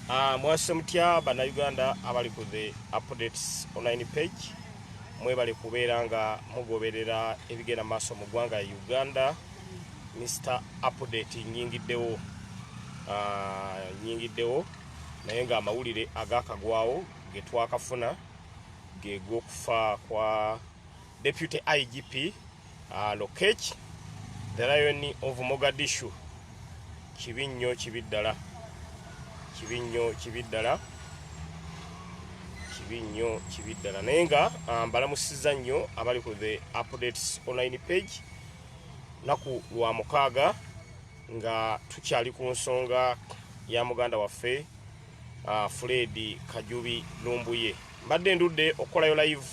Mwase mutya bannayuganda abali ku the updates online page mwebale kubeera nga mugoberera ebigenda maaso mu ggwanga ya Uganda. Mr. Update nyingiddewo naye nga amawulire agakagwawo ge twakafuna ge g'okufa kwa Deputy IGP Lokech the Lion of Mogadishu. Kibi nnyo kibiddala naye nga mbalamusiza nnyo abali ku the updates online page naku lwa mukaaga nga tukyali ku nsonga ya muganda waffe Fred Kajubi Lumbuye. Mbadde ndudde okukolayo live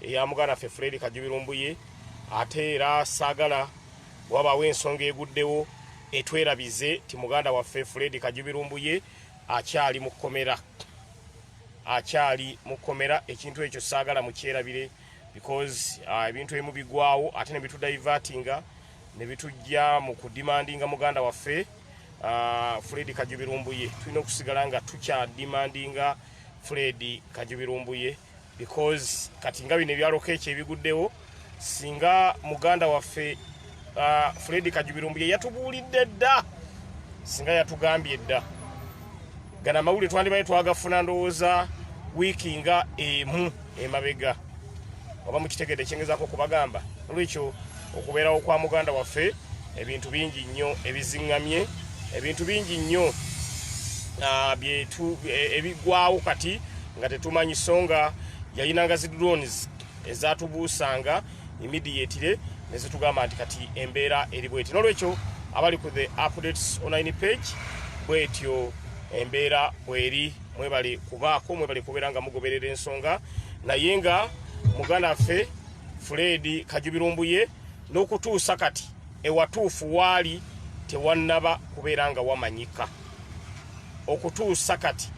ya muganda waffe Fred Kajubi Lumbuye ate era saagala wabaawo ensonga eguddewo etwerabize ti muganda waffe Fred Kajubi Lumbuye akyali mu komera. Ekintu ekyo saagala mukyerabire because ebintu ebimu bigwawo ate ne bitudivertinga ne bitujja mu kudimandinga muganda waffe Fred Kajubi Lumbuye. Tulina okusigala nga tukyadimandinga Fred Kajubi Lumbuye because kati nga bino ebyaloka ekyo ebiguddewo singa muganda waffe Fred Kajubi Lumbuye yatubuulidde dda, singa yatugambye dda gana mawulire twandibaye twagafuna ndowooza wiiki nga emu emabega oba mukitegedde kyengezaako kubagamba. Olwekyo okubeerawo kwa muganda waffe ebintu bingi nnyo ebiziŋŋamye, ebintu bingi nnyo ebigwawo kati nga tetumanyi songa yayinanga zi drones ezatubuusanga immediately nezitugamba nti kati embeera eri bweti. N'olwekyo abali ku the updates online page bwetyo embeera bweri mwebali kubaako, mwebali kubeera nga mugoberera ensonga naye nga muganda waffe Fred Kajubi Lumbuye n'okutuusa kati ewatuufu waali tewannaba kubeera nga wamanyika. Okutuusa kati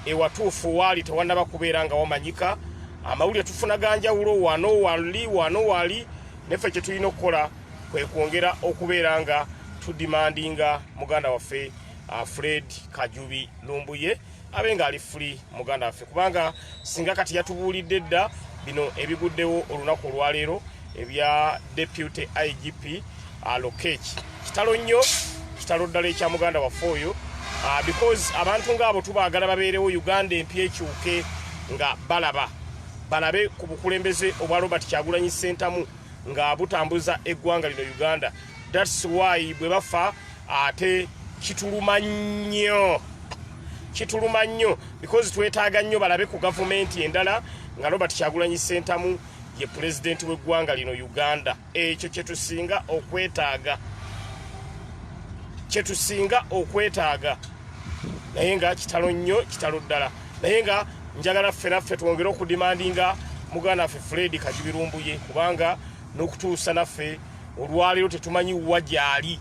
ewatuufu waali tewannaba kubeera nga wamanyika. Amawulire tufuna ganjawulo wano wali neffe kye tulina okukola kwe kwongera okubeera nga tudimandinga muganda waffe Fred Kajubi Lumbuye abe nga ali free muganda waffe, kubanga singa kati yatubuulidde dda bino ebiguddewo olunaku olwaleero ebya Deputy IGP Lokech kitalo nnyo, kitalo ddala ekya muganda waffe oyo because abantu ng'abo tubaagala babeerewo Uganda empya ekyuke nga balabe ku bukulembeze obwa Robert Kyagulanyi Ssentamu nga butambuza eggwanga lino Uganda. That's why bwe bafa ate kituluma nnyo because twetaaga nnyo balabe ku gavumenti endala nga Robert Kyagulanyi Ssentamu ye president w'eggwanga lino Uganda. Ekyo kyetusinga okwetaaga naye nga kitalo nnyo, kitalo ddala naye nga njagala ffe twongere okudimandinga muganda waffe Fred Kajubi Lumbuye kubanga n'okutuusa naffe olwaleero tetumanyi wa gyali.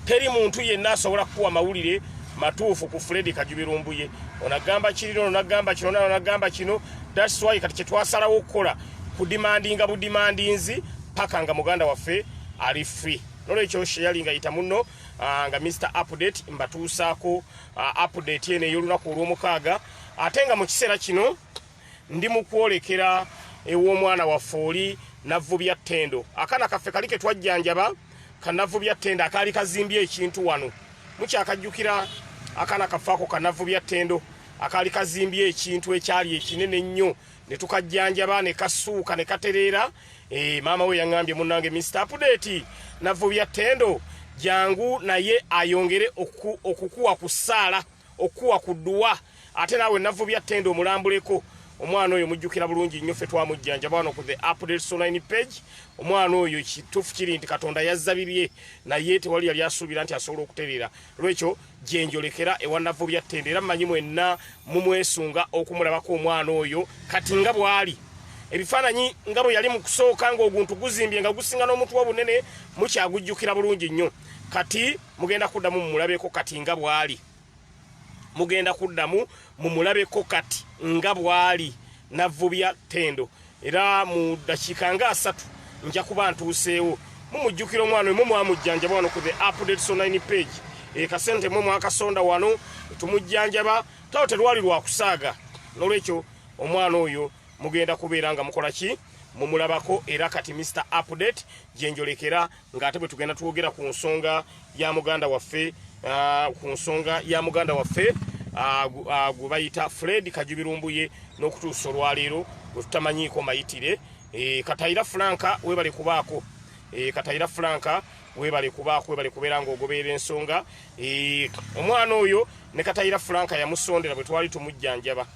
Teri muntu yenna asobola kuwa mawulire matuufu ku Fred Kajubi Lumbuye. Onagamba kirino, onagamba kino, onagamba kino. That's why kati kyetwasalawo okukola kudimandinga budimandinzi paka nga muganda waffe ali free. N'olwekyo sharinga yita muno nga Mr. Update mbatuusaako update eno ey'olunaku olw'omukaaga ate nga mu kiseera kino ndi mu kwolekera ew'omwana waffe oli Navubya Ttendo. Akaana kaffe kali ke twajjanjaba ka Navubya Ttendo akaali kazimbye ekintu wano. Mukyakajjukira akaana kaffe ako ka Navubya Ttendo akaali kazimbye ekintu ekyali ekinene nnyo ne tukajjanjaba ne kasuuka ne katereera. Maama we yaŋŋambye munnange Mr. Update Navubya Ttendo jangu naye ayongere okukuwa ku ssaala, okuwa ku dduwa ate naawe Navubya Ttendo omulambuleko. Omwana oyo mujjukira bulungi nnyo ffe twamujjanjaba wano ku the updates online page. Omwana oyo kituufu kiri nti Katonda yazzabirye naye tewali yali asuubira nti asobola okutereera. Lwekyo gye njolekera ewa Navubya Ttendo era mmanyi mwenna mumwesunga okumulabako omwana oyo kati nga bw'ali. Ebifaananyi nga bwe yali mu kusooka ng'oguntu guzimbye nga gusinga n'omutwe obunene mukyagujjukira bulungi nnyo. Kati mugenda kuddamu mumulabeko kati nga bw'ali. Mumulabeko kati nga bw'ali Navubya Ttendo. Era mu dakiika nga 3 nja kuba ntuuseewo. Mumujjukira omwana oyo mumwamujjanjaba wano ku the updates online page kasente mwe mwakasonda wano tumujjanjaba tawo terwali lwa kusaaga nolwekyo omwana oyo mugenda kubeera nga mukola ki mumulabako era kati Mr Update gyenjolekera ng'ate bwe tugenda twogera ku nsonga ya muganda waffe gwe bayita Fred Kajubirumbuye n'okutuusa olwaleero gwe tutamanyiiko mayitire Katayira Franka webale kubaako Katayira Franka webale kubeera ng'ogoberera ensonga omwana oyo ne Katayira Franka yamusondera bwe twali tumujjanjaba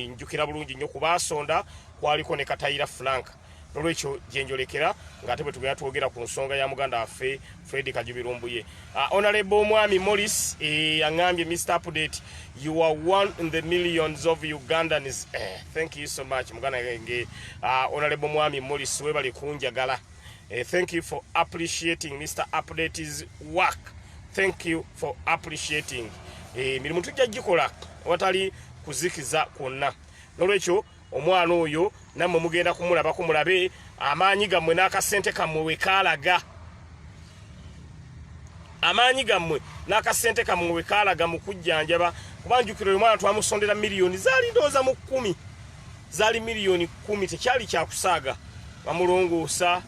njukira bulungi nnyo kubasonda kwaliko ne Katayira Franka nolwekyo gyenjolekera ng'ate bwe tugenda twogera ku nsonga ya muganda waffe Fred Kajubirumbuye Honorable Omwami Morris angambye Mr Update you are one in the millions of Ugandans thank you so much muganda nge Honorable Omwami Morris webale kunjagala thank you for appreciating Mr Update's work thank you for appreciating mirimu tujja gikola watali kuzikiza kwonna nolwekyo omwana oyo nammwe mugenda kumulaba kumulabe amaanyi gammwe n'akasente kammwe wekaalaga mu kujjanjaba kubanjukira oyo mwana twamusondera miliyoni zaali ndooza mu 10 zaali miliyoni 10 tekyali kyakusaaga bamulongoosa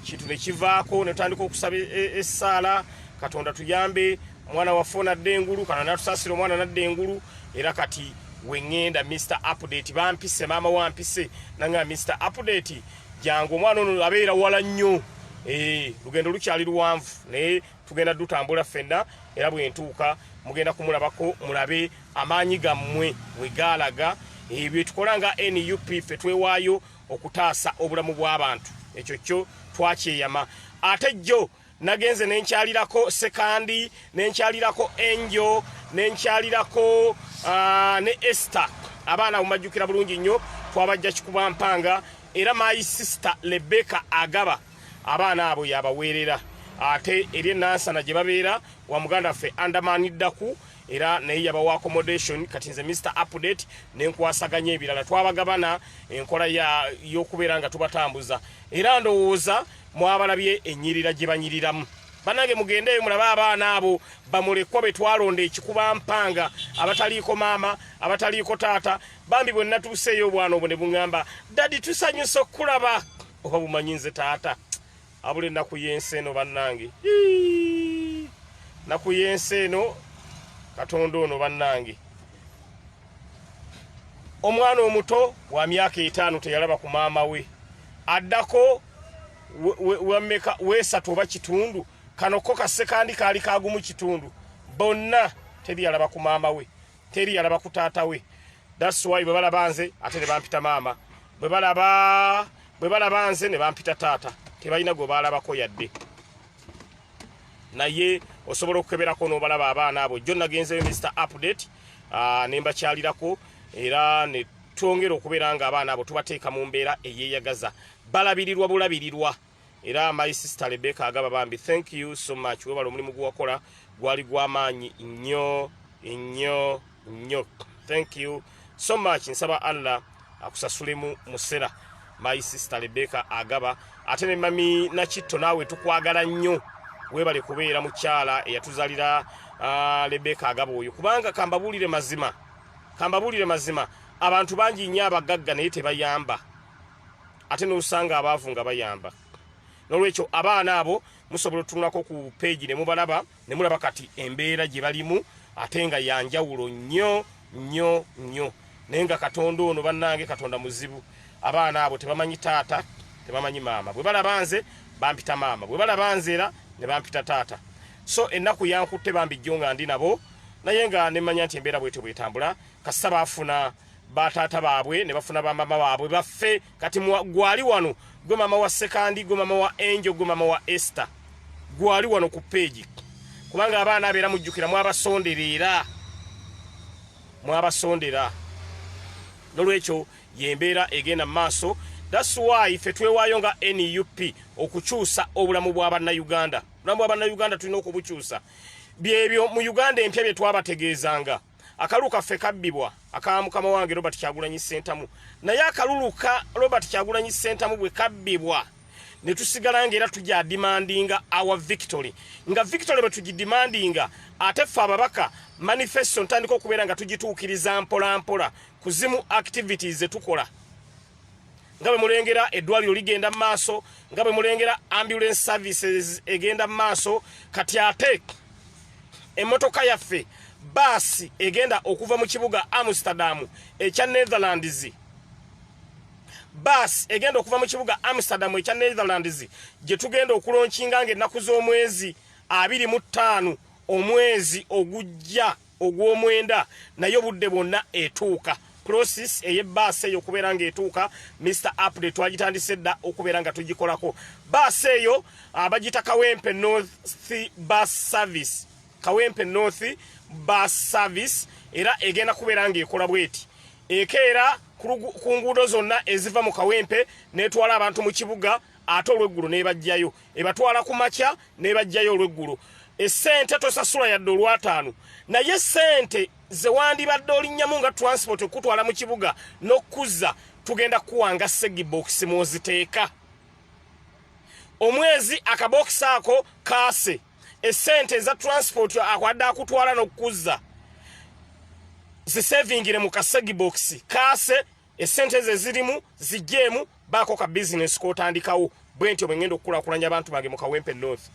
kintu ne kivaako ne tutandika okusaba essaala Katonda tuyambe omwana waffe onadde engulu kana natusaasira omwana nadde engulu era kati wengenda Mr Update bampise maama wampise nanga Mr Update jangu omwana ono abeera wala nnyo lugendo lukyali luwanvu naye tugenda dutambula ffenna era bwe ntuuka mugenda kumulabako mulabe amaanyi gammwe wegaalaga bye tukola nga NUP ffe twewaayo okutaasa obulamu bw'abantu ekyo kyo twakyeyama ate jjo nagenze nenkyalirako Sekandi nenkyalirako Angel nenkyalirako ne Esther abaana bumajjukira bulungi nnyo twabajja kikuba mpanga era my sister Rebecca Agaba abaana abo yabaweerera ate eri nansana gye babeera wa muganda ffe andamaniddaku era naye yabawa accommodation kati nze Mr Update nenkwasaganya ebirala twabagabana enkola y'okubeera nga tubatambuza era ndowooza mwabalabye ennyirira gye banyiriramu banange mugendeyo mulabe abaana abo bamulekwa be twalonda ekikuba mpanga abataliiko maama abataliiko taata bambi bwe natuuseeyo obwana obwo ne buŋŋamba dadi tusanyusa okulaba oba bumanyi nze taata abula ennaku y'ensi eno bannange naku y'ensi eno Katonda ono bannange omwana omuto wa myaka 5 teyalaba ku maama we addako wameka wesatu oba kitundu kanoko kasekandi kaali kagumu kitundu bonna teri yalaba ku maama we teri yalaba ku taata we that's why bwe balaba nze ate ne bampita maama bwe balaba nze ne bampita taata tebalina gwe baalabako yadde naye osobola okukeberako n'obalaba abaana abo jjo nagenzeyo Mr Update ne mbakyalirako era ne twongera okubeera nga abaana abo tubateeka mu mbeera eyeeyagaza balabirirwa bulabirirwa era my sister Rebecca Agaba bambi thank you so much webala omulimu gwakola gwali gw'amaanyi nnyo thank you so much nsaba Allah akusasulemu musera my sister Rebecca Agaba ate ne mami Nakitto naawe tukwagala nnyo webale kubeera mukyala eyatuzalira Rebecca Agaba oyo kubanga kambabulire mazima abantu bangi nnyo abagagga naye tebayamba ate n'osanga abaavu nga bayamba nolwekyo abaana abo musobola otunulako ku page ne mubalaba ne mulaba kati embeera gye balimu ate nga yanjawulo nnyo naye nga Katonda ono bannange Katonda muzibu abaana abo tebamanyi taata tebamanyi maama bwe balaba nze bampita maama bwe balaba nze era ne bampita taata so ennaku yankutte bambijjo nga ndi nabo naye nga nemanya nti embeera bwetyo bwetambula kasita baafuna bataata baabwe ne bafuna bamama baabwe baffe kati gwali wano gwe mama wa Sekandi gwe mama wa Angel gwe mama wa Esther gwali wano ku page kubanga abaana abeera mujjukira mwabasondera nolwekyo yembeera egenda maaso that's why ffe twewaayo nga NUP okukyusa obulamu bw'Abannayuganda tulina okubukyusa byebyo mu Uganda empya bye twabategeezanga akalulu kaffe kabbibwa aka mukama wange Robert Kyagulanyi Ssentamu naye akalulu ka Robert Kyagulanyi Ssentamu bwe kabbibwa ne tusigala ngera tujja demandinga our victory nga victory betugi demandinga ate fa babaka manifesto ntandiko kubeera nga tugituukiriza mpola mpola kuzimu activities etukola ngabe mulengera eddwaliro ligenda maaso ngabe mulengera ambulance services egenda maaso kati ate emotoka yaffe basi egenda okuva mu kibuga Amsterdam ekya Netherlands bas egenda okuva mu kibuga Amsterdam ekya Netherlands gye tugenda okulonkinga ng'ennaku z'omwezi 25 omwezi ogujja ogw'omwenda nayo budde bwonna etuuka process ey'ebbaasi eyo okubeera ng'etuuka Mr. Update twagitandise dda okubeera nga tugikolako baasi eyo abagita Kawempe North Bus Service Kawempe North Bus Service era egenda kubeera ng'ekola bweti ekeera ku nguudo zonna eziva mu Kawempe netwala abantu mu kibuga ate olw'eggulu nebajjayo ebatwala ku makya nebajjayo olw'eggulu essente tosasula yadde olw'ataano naye sente ze wandibadde olinnyamu nga transport okutwala mu kibuga n'okuzza tugenda kuwanga segibox mwoziteeka omwezi akabokisi ako kaase essente za transport akwadde akutwala n'okuzza zisevingire mu kasegibox kaase essente ze zirimu zijjeemu baako ka business k'otandikawo bwe ntyo bwe ngenda okukulaakulanya abantu bange mu Kawempe North.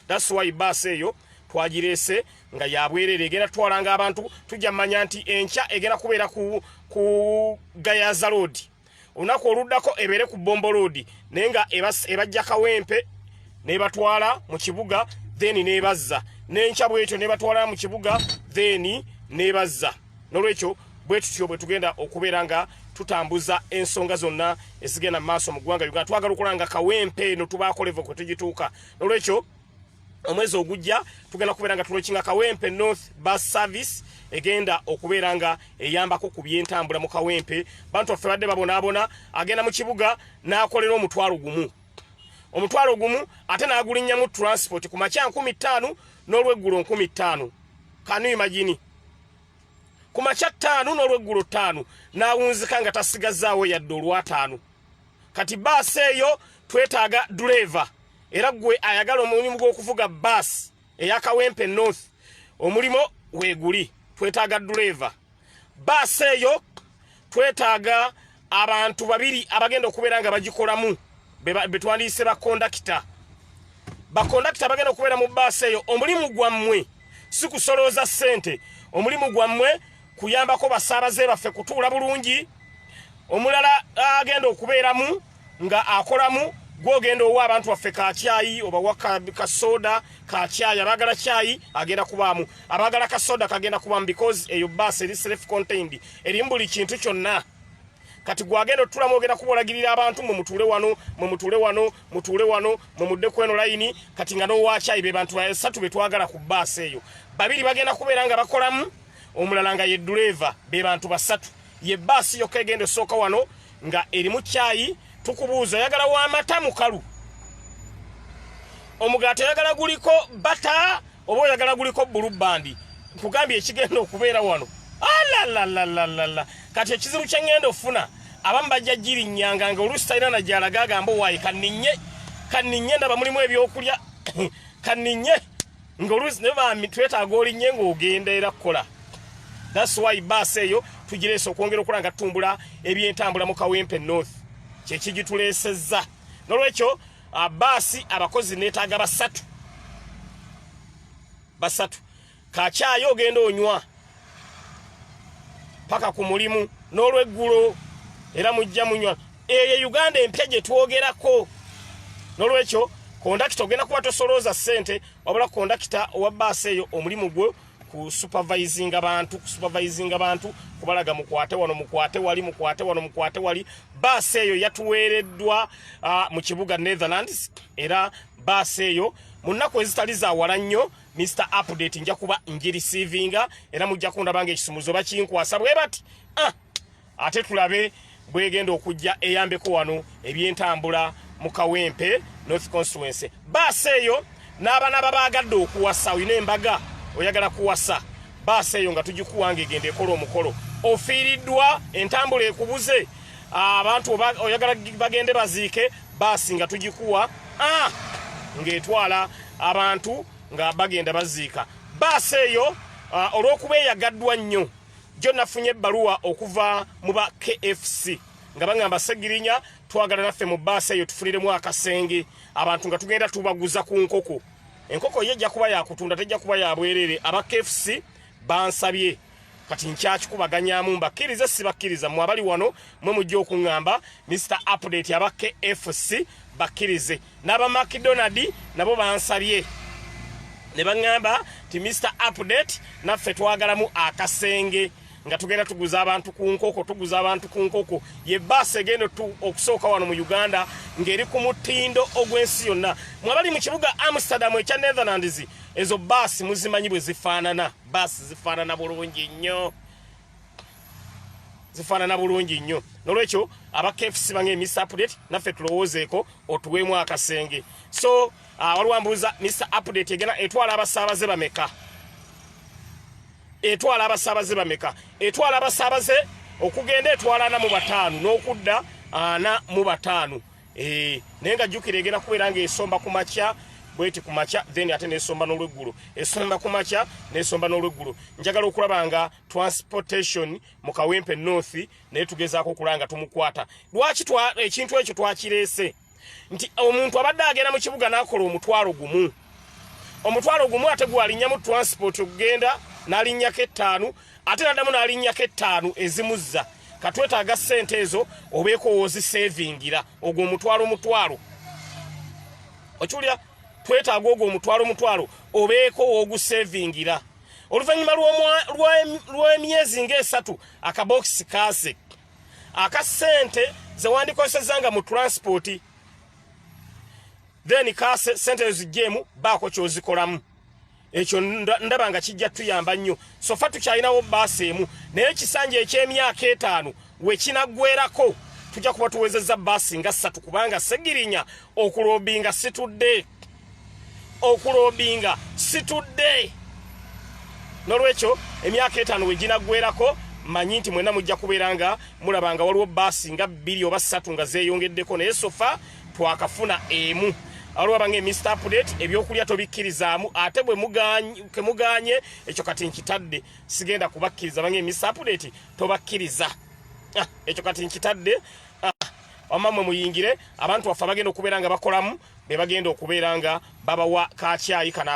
That's why bus eyo twagireese nga yabwerere egenda twalanga abantu tujja manya nti enkya egenda kubeera ku Gayaza Road olunaku oluddako ebeere ku Bombo Road naye nga ebajja Kawempe nebatwala mu kibuga then nebazza n'enkya bwetyo nebatwala mu kibuga then nebazza nolwekyo bwe tutyo bwe tugenda okubeera nga tutambuza ensonga zonna ezigenda maaso mu ggwanga Uganda twagala okulanga Kawempe no tubaako level kwe tugituuka nolwekyo omwezi ogujja tugenda kubeera nga tulokinga Kawempe North Bus Service egenda okubeera nga eyambako ku byentambula mu Kawempe bantu baffe badde babonaabona agenda mu kibuga n'akolera omutwalo gumu ate n'agulinnyamu transport ku makya 15 n'olw'eggulu 15 kanu imagine ku makya 5 n'olw'eggulu 5 n'awunzika nga tasigazaawo yadde olw'ataano kati baasi eyo twetaaga driver era gwe ayagala omulimu gw'okuvuga baasi eya Kawempe North omulimo weeguli twetaaga driver baasi eyo twetaaga abantu babiri abagenda okubeera nga bagikolamu betwandiise bakondakita bagenda okubeera mu baasi eyo omulimu gwammwe si kusolooza ssente omulimu gwammwe kuyambako basaabaze baffe kutuula bulungi omulala agenda okubeeramu nga akolamu gwogenda owa abantu baffe kakyayi oba waka kasoda kakyayi abagala kyayi agenda kubaamu abagala kasoda kagenda kubaamu because eyo bus eri self contained eri mbuli kintu kyonna kati gwagenda otulamu ogenda kubolagirira abantu mumutuule wano mumudde kweno layini kati nga n'owa kyayi be bantu basatu betwagala ku bus eyo babiri bagenda kubeera nga bakolamu omulala nga ye driver be bantu basatu ye bus yokka egenda esooka wano nga eri mu kyayi tukubuuza oyagala w'amata mukalu omugaati oyagala guliko bata oba oyagala guliko bulubandi nkugambye ekigenda okubeera wano alalalala kati ekizibu kye ngenda ofuna abamu bajja girinnyanga nga oluusi talina najjalaga agamba owaayi kanninye ndaba mulimu ebyokulya kanninye nga oluusi ne bambi twetaaga olinnye ng'ogenda era kukola. That's why bus eyo tugireese okwongera okulanga tutumbula ebyentambula mu Kawempe North kyekigituleesezza nolwekyo basi abakozi neetaaga basatu kakyayo ogenda onywa paka ku mulimu n'olw'eggulo era mujja munywa eyo Uganda empya gye twogerako nolwekyo kondakita ogenda kuba tosolooza ssente wabula kondakita owa basi eyo omulimu gwe ku supervising abantu kubalaga mukwate wali basi eyo yatuweereddwa mu kibuga Netherlands era basi eyo mu nnaku ezitali zawala nnyo Mr. Update nja kuba ngirisiivinga era mujja kundaba ng'ekisumuzo bakinkwasa bwe bati ate tulabe bwegenda okujja eyambeko wano ebyentambula mu Kawempe North Constituency basi eyo n'abaana babaagadde okuwasa olina embaga oyagala kuwasa basi eyo nga tugikuwanga egenda ekola omukolo ofiiriddwa entambula ekubuze abantu oyagala bagende baziike basi nga tugikuwa ng'etwala abantu nga bagenda baziika basi eyo olw'okuba eyagaddwa nnyo jo nafunye ebbaluwa okuva mu ba KFC nga bagamba Segirinya twagala naffe mu basi eyo tufuniremu akasenge abantu nga tugenda tubaguza ku nkoko enkoko ye ejja kuba yakutunda tejja kuba yabwerere aba KFC bansabye kati nkyakikubaganyaamu mbakkirize sibakkiriza mwe abali wano mwe mujja okuŋŋamba Mr. Update aba KFC bakkirize n'aba McDonald nabo bansabye ne baŋŋamba ti Mr. Update naffe twagalamu akasenge nga tugenda tuguza abantu ku nkoko ye basi egenda okusooka wano mu Uganda ng'eri ku mutindo ogw'ensi yonna mwabali mu kibuga Amsterdam ekya Netherlands ezo basi muzimanyi bwe zifaanana basi zifaanana bulungi nnyo nolwekyo aba KFC bange Mr. Update naffe tulowoozeeko otuweemu akasenge so waliwo ambuuza Mr. Update egena etwala abasaabaze bameka etwala abasaabaze okugenda etwala 45 n'okudda 45 naye nga jjukira egenda kubeera ng'esomba ku makya bweti ku makya then ate n'esomba n'olweggulo esomba ku makya n'esomba n'olweggulo njagala okulaba nga transportation mu Kawempe North naye tugezaako okulanga tumukwata lwaki ekintu ekyo twakireese nti omuntu abadde agenda mu kibuga n'akola omutwalo gumu ate gwalinnya mu transport okugenda n'alinnyako 5 ate naddamu n'alinnyako 5 ezimuzza katwetaaga ssente ezo obeeko woozisevingira ogwo omutwalo okiwulira twetaaga ogwo omutwalo obeeko woogusevingira oluvannyuma lw'emyezi ng'esatu akabokisi kaase akasente ze wandikozesezanga mu transport then kaase sente ezigjeemu baako kyozikolamu ekyo ndaba nga kijja tuyamba nnyo sofa tukyalinawo basi emu naye ekisanja eky'emyaka 5 we kinaggwerako tujja kuba tuwezezza basi nga 3 kubanga Segirinya okulobinga situdde nolwekyo emyaka 5 we ginaggwerako manyi nti mwenna mujja kubeera nga mulabanga waliwo basi nga 2 oba 3 nga zeeyongeddeko naye sofa twakafuna emu alwa bange Mr. Update ebyokulya tobikkirizaamu ate bwe muganye ekyo kati nkitadde sigenda kubakkiriza bange Mr. Update tobakkiriza ekyo kati nkitadde omamwe muyingire abantu baffe bagenda okubeera nga bakolamu be bagenda okubeera nga babawa kakyayi kana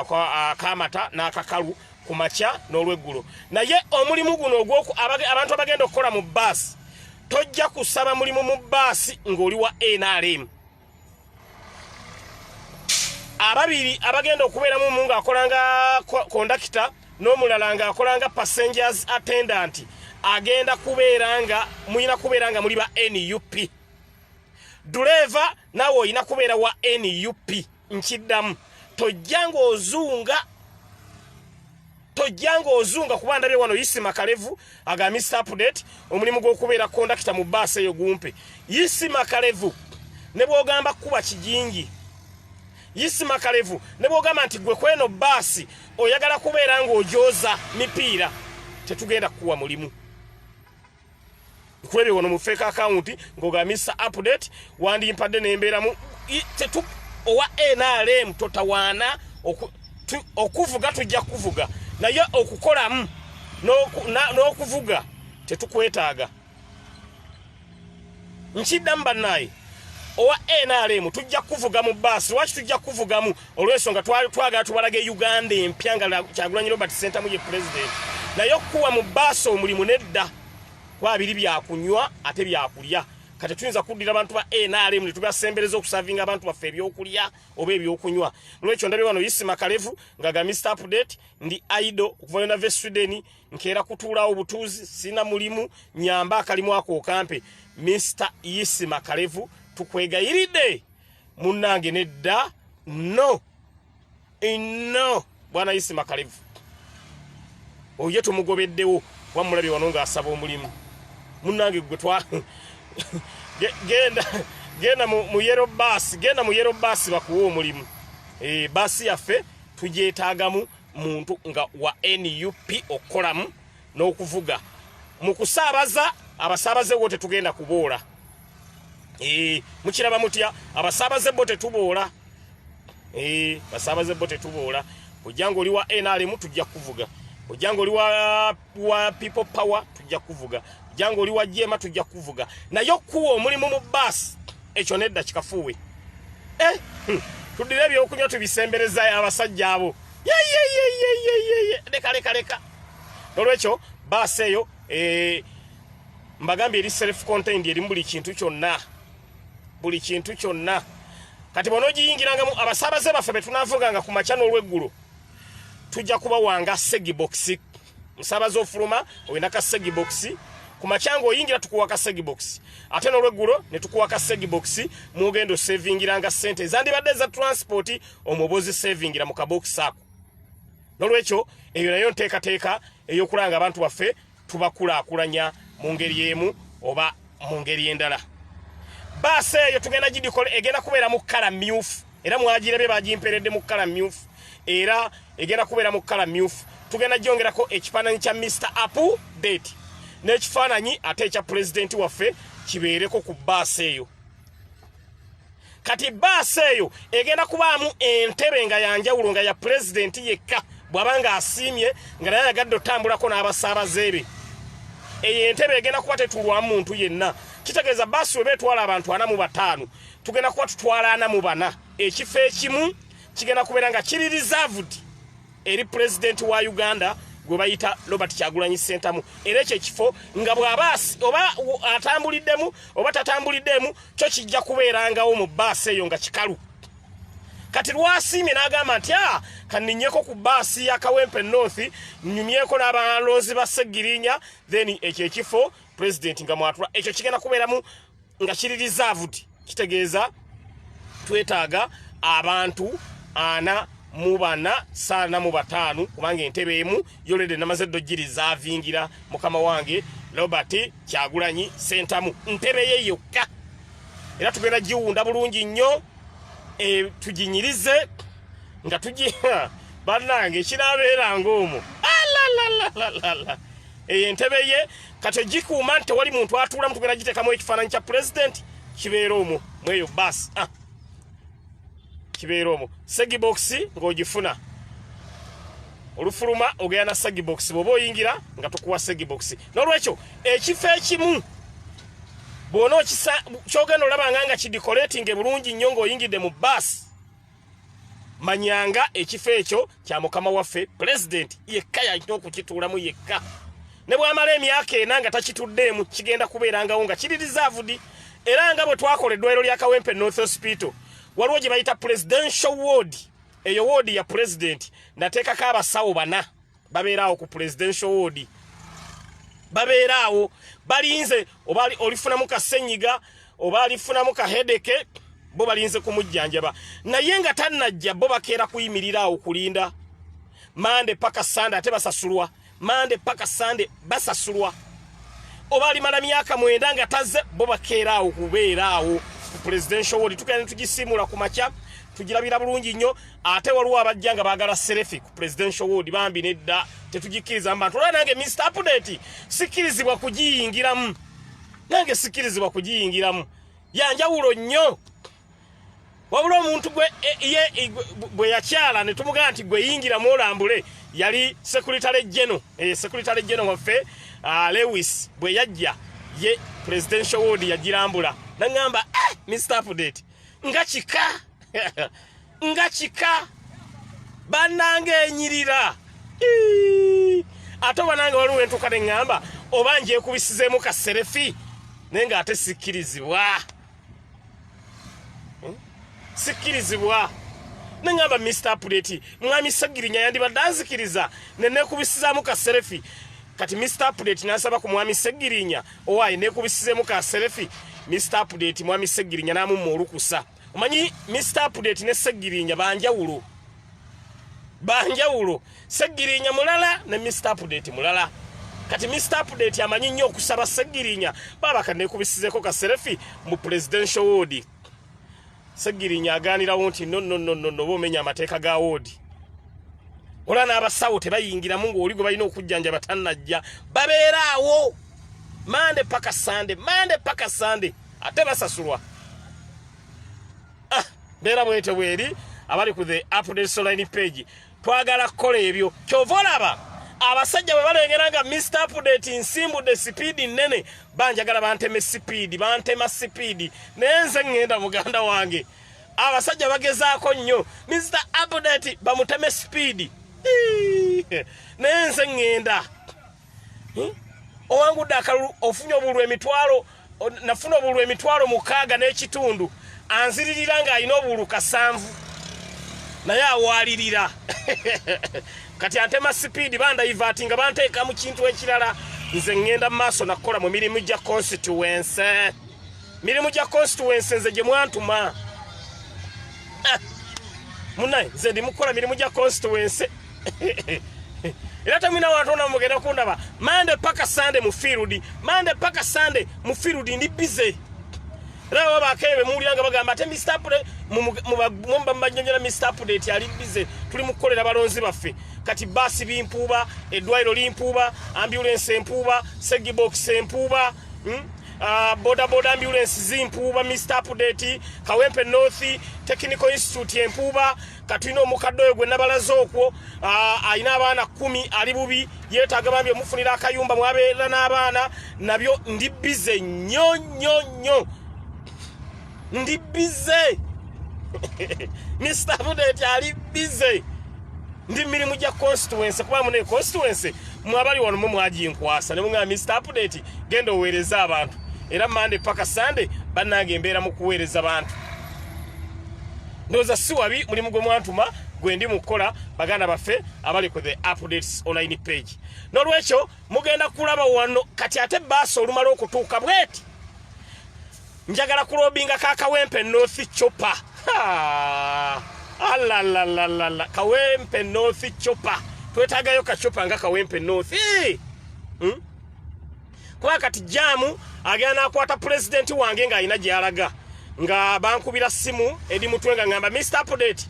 akamata n'akakalu ku makya n'olweggulo naye omulimu guno abantu abagenda okukola mu basi tojja kusaba mulimu mu basi ng'oli wa NRM ababiri abagenda okubeeramu mu ng'akolanga kondakita n'omulala ng'akolanga passengers attendant agenda kubeera nga muyina kubeera nga muli ba NUP driver nawe oyina kubeera wa NUP nkiddamu tojja ng'ozunga kuba ndabye wano Yisi Makalevu aga Mr. Update omulimu gw'okubeera kondakita mu basi eyo gumpe Yisi Makalevu ne bw'ogamba kuba kijingi Yisi Makalevu ne bw'ogamba nti gwe kweno basi oyagala kubeera ng'ojooza mipiira tetugenda kuwa mulimu nkulebye wano mu fake account ng'oga Mr. Update wandimpadde n'embeeramu owa NRM totawaana okuvuga tujja kuvuga naye okukolamu n'okuvuga tetukwetaaga nkiddamu bannaye owa NRM tujja kuvuga mu basi lwaki tujja kuvugamu olw'ensonga twagala tubalaga Uganda empya nga Kyagulanyi Robert Ssentamu ye president naye okuwa mu basi omulimu nedda kwabiri byakunywa ate byakulya kati tuyinza kuddira abantu ba NRM ne tubasembereza okusavinga abantu baffe ebyokulya oba ebyokunywa lwekyo ndabye wano Yisi Makalevu ngaga Mr. Update ndi Aido okuva na Sweden nkeera kutuulawo butuuzi sina mulimu nyamba akalimu ako okampe Mr. Yisi Makalevu tukwegayiridde munnange nedda no bwana Yisi Makalevu oye tumugobeddewo wamulabye wano ng'asaba omulimu munnange gwe genda mu yellow bus bakuwa omulimu basi yaffe tugyetaagamu muntu nga wa NUP okukolamu n'okuvuga mu kusaabaza abasaabaze wo tetugenda kuboola mukiraba mutya abasaabaze bo tetubuula basaabaze bo tetubuula ojjango oli wa NRM tujja kuvuga ojjango oli wa people power tujja kuvuga ojjango oli wa jema tujja kuvuga naye okuwa omulimu mu bus ekyo nedda kikafuwe tudire ebyokunywa tubisembereza abasajja abo leka nolwekyo bus eyo mbagambye eri self contained eri buli kintu kyonna kati bono giyingirangamu abasaabaze baffe betunavuganga ku makya n'olweggulo tujja kuba wanga segi box musaabaze ofuluma oyina ka segi box ku makya ng'oyingira tukuwa ka segi box ate n'olweggulo ne tukuwa ka segi box mugendo savingiranga ssente ezandibadde za transport omubozi savingira mu kabox ako n'olwekyo eyo nayo nteekateeka ey'okulanga abantu baffe tubakulaakulanya mu ngeri emu oba mu ngeri endala basi eyo tugenda gidikole egenda kubeera mu kala myufu era mwagirabye bagimperedde mu kala myufu era egenda kubeera mu kala myufu tugenda gyongerako ekifaananyi kya Mr. Update n'ekifaananyi ate ekya pulezidenti waffe kibeereko ku basi eyo kati basi eyo egenda kubaamu entebe nga yanjawulo nga ya pulezidenti yekka bw'aba nga asiimye nga naye ayagadde otambulako n'abasaabaze be eyo entebe egenda kuba tetulwamu muntu yenna kitegeeza basi webetwala abantu 45 tugenda kuba tutwala 44 ekifo ekimu kigenda kubeera nga kiri reserved eri president wa Uganda gwe bayita Robert Kyagulanyi Ssentamu era ekyo ekifo nga bw'abasi oba atambuliddemu oba tatambuliddemu kyo kijja kubeerangawo mu basi eyo nga kikalu kati lwasiimye n'agamba nti kaninnyeko ku basi ya Kawempe North nnyumyeko n'abalonzi ba Segirinya then ekyo ekifo president nga mwatula ekyo kigenda kubeeramu nga kiri reserved kitegeeza twetaaga abantu 45 kubanga entebe emu yolede namaze dojiri zaavingira mukama wange Robert Kyagulanyi Ssentamu ntebe ye yokka era tugenda giwunda bulungi nnyo tuginyirize nga bannange kinabeera ng'omwo entebe ye kati gikuuma nti tewali muntu atuulamu tugenda giteekamu ekifaananyi kya pulezidenti kibeera omwo mweyo basi kibeera omwo segi box ng'ogifuna olufuluma ogenda na segi box bw'oba oyingira nga tukuwa segi box n'olwekyo ekifo ekimu bw'ona kyogenda olabanga nga kidikoletinge bulungi nnyo ng'oyingidde mu basi manyanga ekifo ekyo kya mukama waffe pulezidenti yekka yalina okukituulamu yekka ne bw'amala emyaka ena nga takituddeemu kigenda kubeerangawo nga kiri reserved era nga bwe twakola eddwaliro lya Kawempe North Hospital waliwo gye bayita presidential ward eyo ward ya president nateekako abasawo 4 babeeraawo ku presidential ward babeeraawo balinze oba olifunamu kasenyiga oba alifunamu kahedeke bo balinze kumujjanjaba naye nga tannajja bo bakeera kuyimirira awo kulinda mande paka sande ate basasulwa mande paka sande basasulwa oba alimala myaka 9 nga tazze bo bakeera awo kubeera awo ku presidential ward tukene tugisimula ku makya tugirabira bulungi nnyo ate waliwo abajja nga baagala selfie ku presidential ward bambi nedda tetugikiriza abantu olwa nange Mr. Update sikirizibwa kugiyingiramu nange sikirizibwa kugiyingiramu yanjawulo nnyo wabula omuntu bwe yakyala ne tumugamba nti gwe yingira mu olambule yali secretary general waffe Lewis bwe yajja ye presidential ward yagirambula nangamba Mr. Update nga kika bannange enyirira ate banange waliwo entuka ne ngamba oba ngyekubisizeemu ka selfie naye nga ate sikkirizibwa nengamba Mr. Update mwami Segirinya yandibadde anzikiriza nenekubisizaamu ka selfie kati Mr. Update nasaba ku mwami Segirinya owaye nekubisizeemu ka selfie Mr. Update mwami Segirinya namumma olukusa omanyi Mr. Update ne Segirinya banjawulo Segirinya mulala ne Mr. Update mulala kati Mr. Update amanyi nnyo okusaba Segirinya baba kanekubisizeko ka selfie mu presidential ward Segirinya aganirawo nti no bomenya amateeka ga ward ola n'abasawo tebayingiramu ng'oli gwe balina okujjanja batannajja babeeraawo mande paka sande ate basasulwa bera bwete bweri abali ku the updates online page twagala kola ebyo kyovolaba abasajja bwe balengeranga Mr. Update nsimbu de speed nene banjagala banteme speed bantema speed nenze ngenda muganda wange abasajja bagezaako nnyo Mr. Update bamuteme speed nenze ngenda owangu dakalu ofunye obulwe emitwalo nafuna obulwe emitwalo mukaaga n'ekitundu anziririra nga alina obulu kasanvu naye awalirira kati antema speed bandaivaati nga banteeka mu kintu ekirala nze ngenda maaso nakola mu mirimu gya constituency nze gye mwantuma munaye nze ndi mukola mirimu gya constituency era tamina watu na mugenda kundaba Monday paka Sunday mu field ndi busy rawa bakebe mulyanga bagamba ate Mr. Update mubambanyonyera Mr. Update ali busy tuli mukolera balonzi baffe kati basi bimpuba edwairo limpuba ambulance empuba segibox empuba boda ambulance zimpuba Mr. Update Kawempe North Technical Institute empuba katwino mukaddoyo gwe nabalazo okwo aina abaana 10 ali bubi yetaga bambye mufunira akayumba mwabeera n'abaana nabyo ndi busy nnyo ndi busy Mr. Update ali busy ndi mirimu gya constituency kuba mune constituency mwabali wano mu mwajinkwasa ne munga Mr. Update genda owereza abantu era Monday paka Sunday banange embeera mu kuweereza abantu ndoza siwabi mulimu gwe mwantuma gwe ndi mukola baganda baffe abali ku the updates online page nolwekyo mugenda kulaba wano kati ate baso olumala okutuuka bweti njagala kulobinga Kawempe North Chopper Kawempe North Chopper twetagayo kachopa nga Kawempe North kwa kati jamu agana akwata president wange nga alina gyalaga nga bankubira simu edi mutwenga ngamba Mr. Update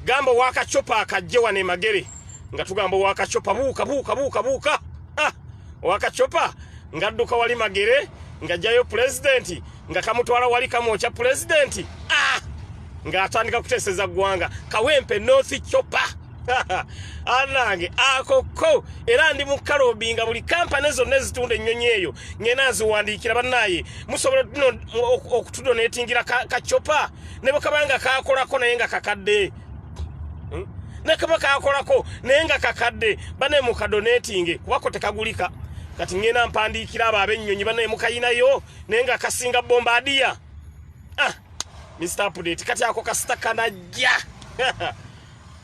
gamba wakachopa akajje wane magere nga tugamba wakachopa buka wakachopa ngadduka wali magere nga jayo president nga kamutwala wali kamocha president nga atandika kuteseza gwanga Kawempe North Chopper anange akoko era ndi mukalobinga buli kampani zonna ezitunda ennyonyi eyo ngenazo wandikira bannaye musobola okutudonatingira kachopa ne bakabanga kakolako naye nga kakadde ne kabaka akolako naye nga kakadde bane mukadonating kubako tekagulika kati ngena mpandikira abo abennyonyi bane mukayinayo naye nga kasinga bombardier Mr. Update kati ako kasita najja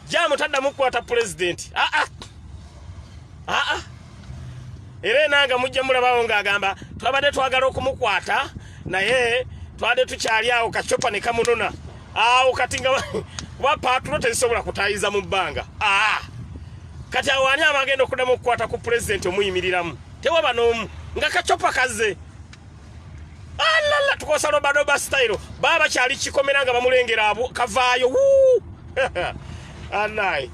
jamu tadda mukwata president era nanga mujja mulabawo ng'agamba twabadde twagala okumukwata naye twade tukyali awo kachopa ne kamunona awo kati nga wapatulo tezisobola kutayiza mu bbanga kati awani abagenda okuddamu okukwata ku president omuyimiriramu tewaba n'omu nga kachopa kaze tukosa robadoba style baba kyali kikomera nga bamulengera abo kavaayo anai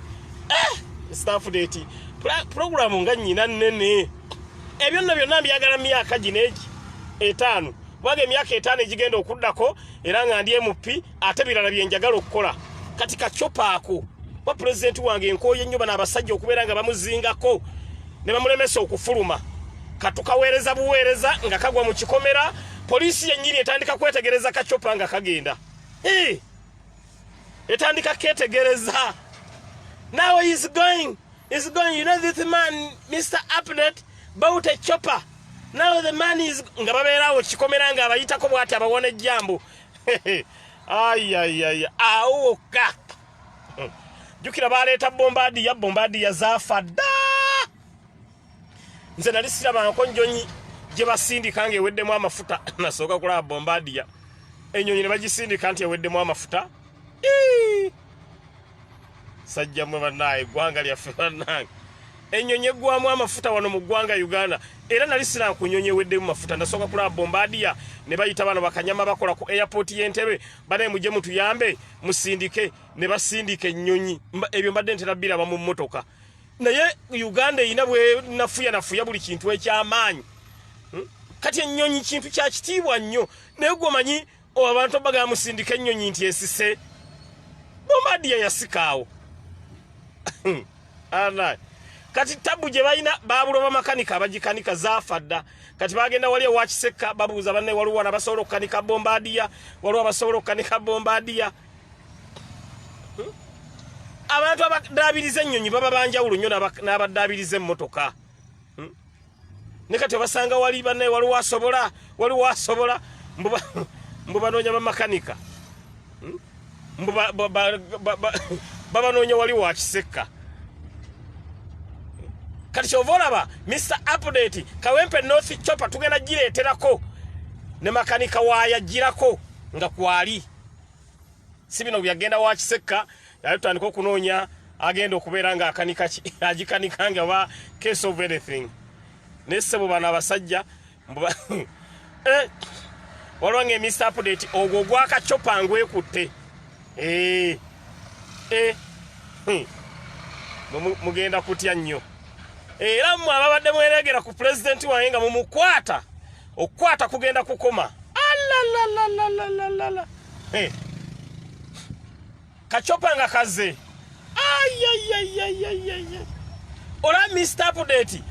Mr. Update program nga nyina nene ebyo nno byonna byagala myaka gineji 5 wage myaka 5 egigenda okuddako era nga ndi MP ate birala byenjagala okukola kati kachopa ako wa president wange nkoye nnyo bana abasajja okubeera nga bamuzingako ne bamulemesa okufuluma katukaweereza buweereza nga kagwa mu kikomera polisi yennyini etandika kwetegereza kachopa nga kagenda etandika ketegereza now he's going you know this man Mr. Update bought a chopper now the man is nga babeerawo kikomera nga abayitako bwati abawone jambo awoka jukira baleeta bombardier zafada nze nali siraba nkonjonyi gye basindika nga eweddemu amafuta nasooka kulaba bombardier ennyonyi ne bagisindika nti eweddemu amafuta sajja mwe bannaye gwanga lyaffe bannange ennyonyi eggwamu amafuta wano mu ggwanga Uganda era nali sira nkunyonyi eweddemu mafuta nasooka kulaba bombardier ne bayita bano bakanyama bakola ku airport y'Entebbe banaye mujje mutuyambe musindike ne basindika ennyonyi ebyo mbadde ntera biraba mu mmotoka naye Uganda erina bwe nafuya buli kintu eky'amaanyi kati ennyonyi kintu kya kitiibwa nnyo naye gwe omanyi abantu baga musindika ennyonyi nti esise Bombardier yasikaawo ana kati tabu gye balina babuloba makanika abagikanika zaafa dda kati bagenda wali ewa Kiseka babuuza banne waliwo abasobola okukanika Bombardier waliwo abasobola okukanika Bombardier abantu abadaabiriza ennyonyi baba banjawulo nnyo n'abadaabiriza emmotoka ne kati basanga wali banne waliwo asobola mbu banoonya bamakanika mbu babanoonya wali wa Kiseka kati kyova olaba Mr. Update Kawempe North Chopper tugenda gireeterako ne makanika waayagirako nga kwali si bino byagenda wa Kiseka yali tutandika okunoonya agenda okubeera nga agikanika nga ba case of anything nesebo bana abasajja walwange Mr. Update ogwo gwaka Chopper ngwekutte mugenda kutya nnyo era mmwe ababadde mweregera ku president wange nga mumukwata okukwata kugenda kukoma alalalalalalala Kachopa nga kaze ola Mr. Update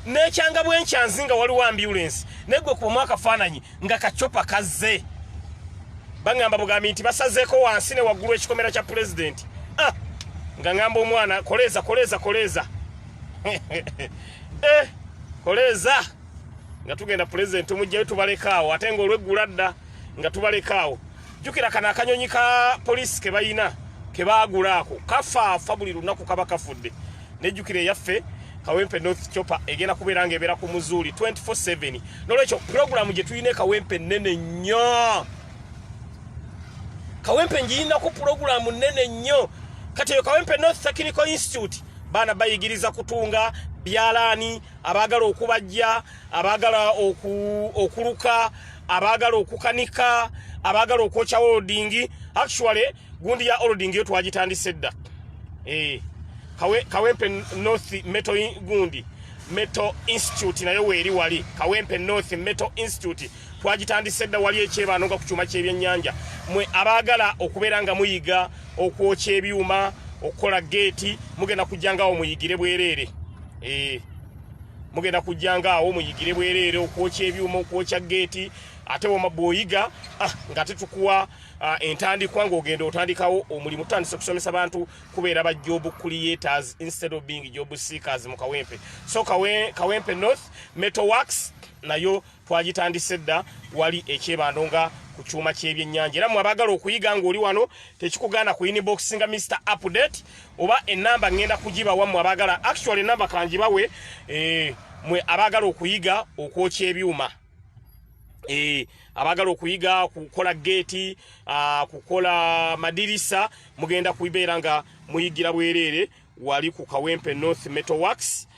nekyanga bwenkyanzi nga waliwo ambulance negwe ku mwaka faananyi nga Kachopa kaze bangamba bugambi nti basazeeko wansi ne waggulu ekikomera kya president nga ngamba omwana koleza koleza nga tugenda president omujjayo tubalekaawo ate nga olweggula dda nga tubalekaawo jukira kana akanyonyi ka police ke bayina ke baagulaako kafaafa buli lunaku kaba kafudde nejjukira eyaffe Kawempe North Chopper egenda kubeera ng'ebeera ku Muzuuli 24/7 n'olwekyo programu gye tuyina Kawempe nnene nnyo Kawempe njiyina ku programu nnene nnyo kati eyo Kawempe North Technical Institute baana bayigiriza kutunga byalaani abaagala okubajja abaagala okuluka abaagala okukanika abaagala okwokya holding actually gundi ya holding yo twagitandise dda Kawempe North Metal gundi Metal Institute nayo weeri wali Kawempe North Metal Institute twagitandise dda wali ekyebano nga ku kyuma ky'ebyennyanja mwe abaagala okubeera nga muyiga okwokya ebyuma okukola gate mugenda kujjangawo muyigire bwereere mugenda kujjangawo muyigire bwereere okwokya ebyuma okwokya gate ate bwoyiga nga tetukuwa entandikwa ng'ogenda otandikawo omulimu tutandise kusomesa bantu kubeera ba job creators instead of being job seekers mu Kawempe so Kawempe North Metal Works nayo twagitandise dda wali ekyebando nga ku kyuma ky'ebyennyanja era mwabagala okuyiga ng'oli wano tekikugaana ku inbox nga Mr. Update oba enamba ngenda kugiba wammwe abagala actually enamba kangibawe mwe abagala okuyiga okwokya ebyuma abagala okuyiga kukola gate kukola madirisa mugenda kuibeera nga muyigira bwereere wali ku Kawempe North Metal Works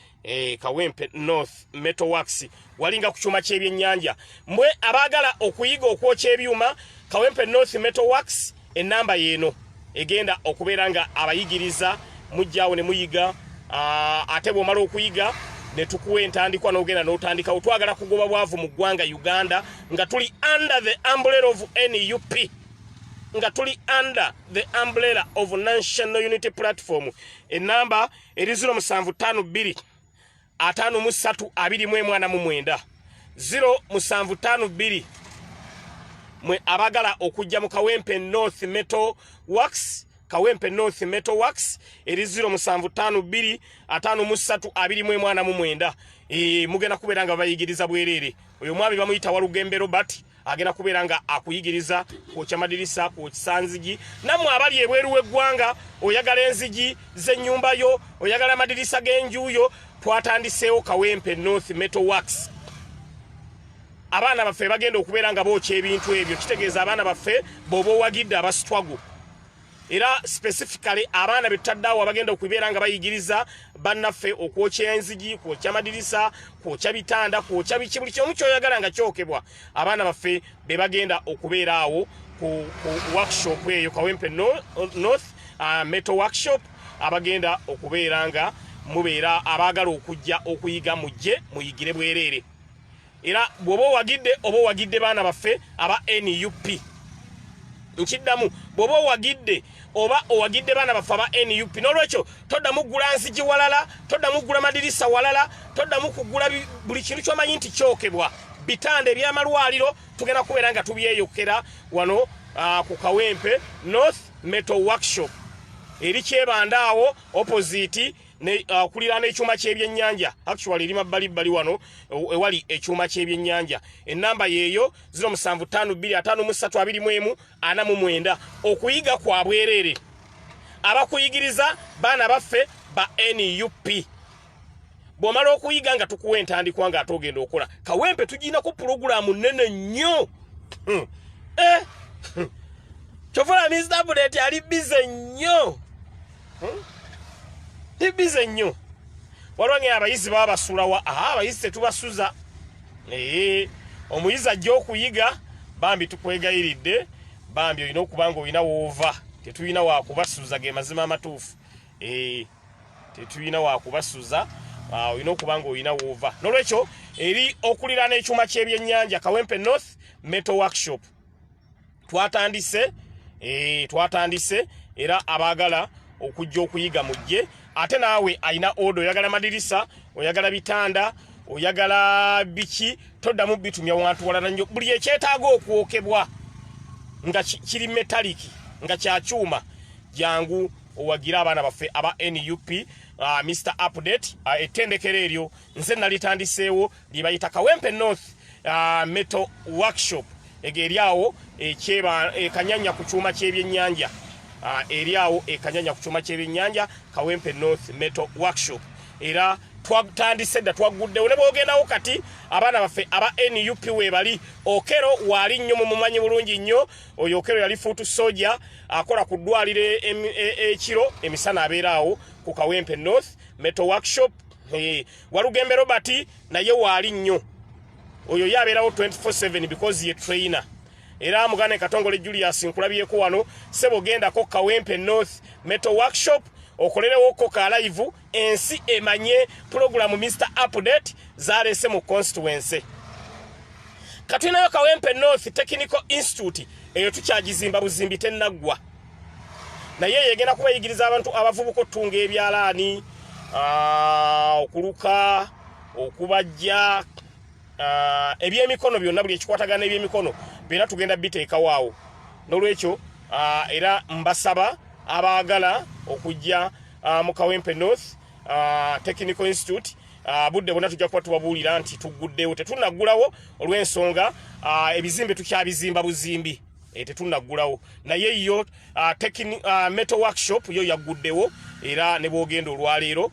Kawempe North Metal Works walinga ku kyuma ky'ebyennyanja mwe abagala okuyiga okwokya ebyuma Kawempe North Metal Works enamba yeeno egenda okubeera nga abayigiriza mujjaawo ne muyiga ate bw'omala okuyiga ne tukuwa entandikwa n'ogenda n'otandikawo twagala kugoba bwavu mu ggwanga Uganda nga tuli under the umbrella of NUP nga tuli under the umbrella of National Unity Platform enamba eri 0752 53 0752 mwe abagala okujja mu Kawempe North Metal Works Kawempe North Metal Works eri 0752 53 mugenda kubeera nga bayigiriza bwereere oyo mwami bamuyita Walugembe Robert agenda kubeera nga akuyigiriza kwokya madirisa kwokya nzigi namwe abali ebweru w'eggwanga oyagala enzigi z'ennyumba yo oyagala madirisa g'enjuyo twatandiseewo Kawempe North Metal Works abaana baffe bagenda okubeera nga bookya ebintu ebyo kitegeeza abaana baffe bw'oba owagidde abasitwago era specifically abaana betaddawo abagenda okubeera nga bayigiriza bannaffe okwokya enzigi kwokya madirisa kwokya bitanda kwokya biki buli kimu kyoyagala nga kyokebwa abaana baffe be bagenda okubeera awo ku workshop eyo Kawempe North Metal Workshop abagenda okubeera nga mubeera abaagala okujja okuyiga mujje muyigire bwereere era bwoba wagidde baana baffe aba NUP nkiddamu bwoba wagidde oba owagidde baana baffe aba NUP n'olwekyo toddamu kugula nzigi walala toddamu kugula madirisa walala toddamu kugula buli kintu ky'omanyi nti kyokebwa bitande ebyamalwaliro tugenda kubeera nga tubyeyokera wano ku Kawempe North Metal Workshop eri kyebandaawo opposite ne kulira n'ekyuma ky'ebyennyanja actually eri mabbali wano ewali ekyuma ky'ebyennyanja ennamba yeeyo 0752532149 okuyiga kwa bwerere abakuyigiriza baana baffe ba NUP bw'omala okuyiga nga tukuwa entandikwa nga ate ogenda okola Kawempe tuginako pulogulaamu nnene nnyo kyofuna Mr. Update ali bize nnyo tibize nnyo walwange abayizi baba basulawa abayizi tetubasuza omuyizi ajja okuyiga bambi tukwegayiridde bambi olina okubanga olina woova tetulina wakubasuza ge mazima amatuufu tetulina wakubasuza olina okubanga olina woova n'olwekyo eri okulira n'ekyuma ky'ebyennyanja Kawempe North Metal Workshop twatandise era abaagala okujja okuyiga mujje ate naawe alina odo oyagala madirisa oyagala bitanda oyagala biki toddamu bitumya wantu walala nnyo buli ekyetaaga okwokebwa nga kiri metallic nga kya kyuma jangu owagira abaana baffe aba NUP Mr. Update ettendekero eryo nze nalitandiseewo libayita Kawempe North Metal Workshop egeryawo ekanyanya ku kyuma ky'ebyennyanja eriawo ekanyanya ku kyuma ky'ebyennyanja Kawempe North Metal Workshop era twatandise dda twaguddewo ne bwogendawo kati abaana baffe aba NUP webali Okero wali nnyo mumumanyi bulungi nnyo oyo Okero yali fuutu soja akola ku ddwaliro ekiro emisana abeeraawo ku Kawempe North Metal Workshop Walugembe Robert naye wali nnyo oyo yabeerawo 24/7 because ye trainer era mugane Katongole Julius nkulabyeko wano sebo gendako Kawempe North Metal Workshop okolerewo ko ka live ensi emanye program Mr. Update zalese mu constituency katwinayo Kawempe North Technical Institute eyo tukyagizimba buzimbi tennaggwa naye yegenda kubayigiriza abantu abavubuka otunga ebyalaani okuluka okubajja ebyemikono byonna buli ekikwatagana ebyemikono byonna tugenda biteeka waawo n'olwekyo era mbasaba abaagala okujja mu Kawempe North Technical Institute budde bonna tujja kuba tubabuulira nti tuguddewo tetunnaggulawo olw'ensonga ebizimbe tukyabizimba buzimbi tetunnaggulawo naye yo Metal Workshop yo yaguddewo era ne bwogenda olwaleero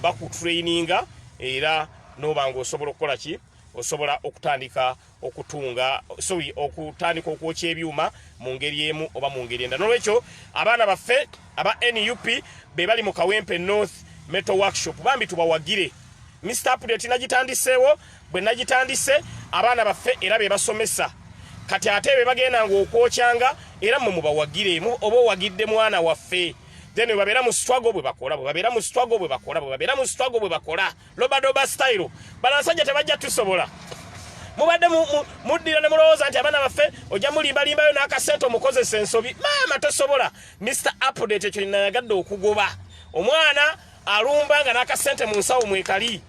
bakutraininga era nobanga osobola okukola ki osobola okutandika okutunga okutandika okwokya ebyuma mu ngeri emu oba mu ngeri endala n'olwekyo abaana baffe aba NUP be bali mu Kawempe North Metal Workshop bambi tubawagire Mr. Update nagitandiseewo bwe nagitandise abaana baffe era be basomesa kati ate be bagenda ng'okwokyanga era mu mubawagire oba owagidde mwana waffe then babera mu struggle bwe bakola babera mu struggle bwe bakola babera mu struggle bwe bakola lobadoba style balansajja tebajja tusobola mubadde muddira ne mulowooza nti abaana baffe ojja mulimbalimbayo n'akasente omukozesa ensobi maama tosobola Mr. Update ekyo nayagadde okugoba omwana alumba nga n'akasente mu nsawo mwekali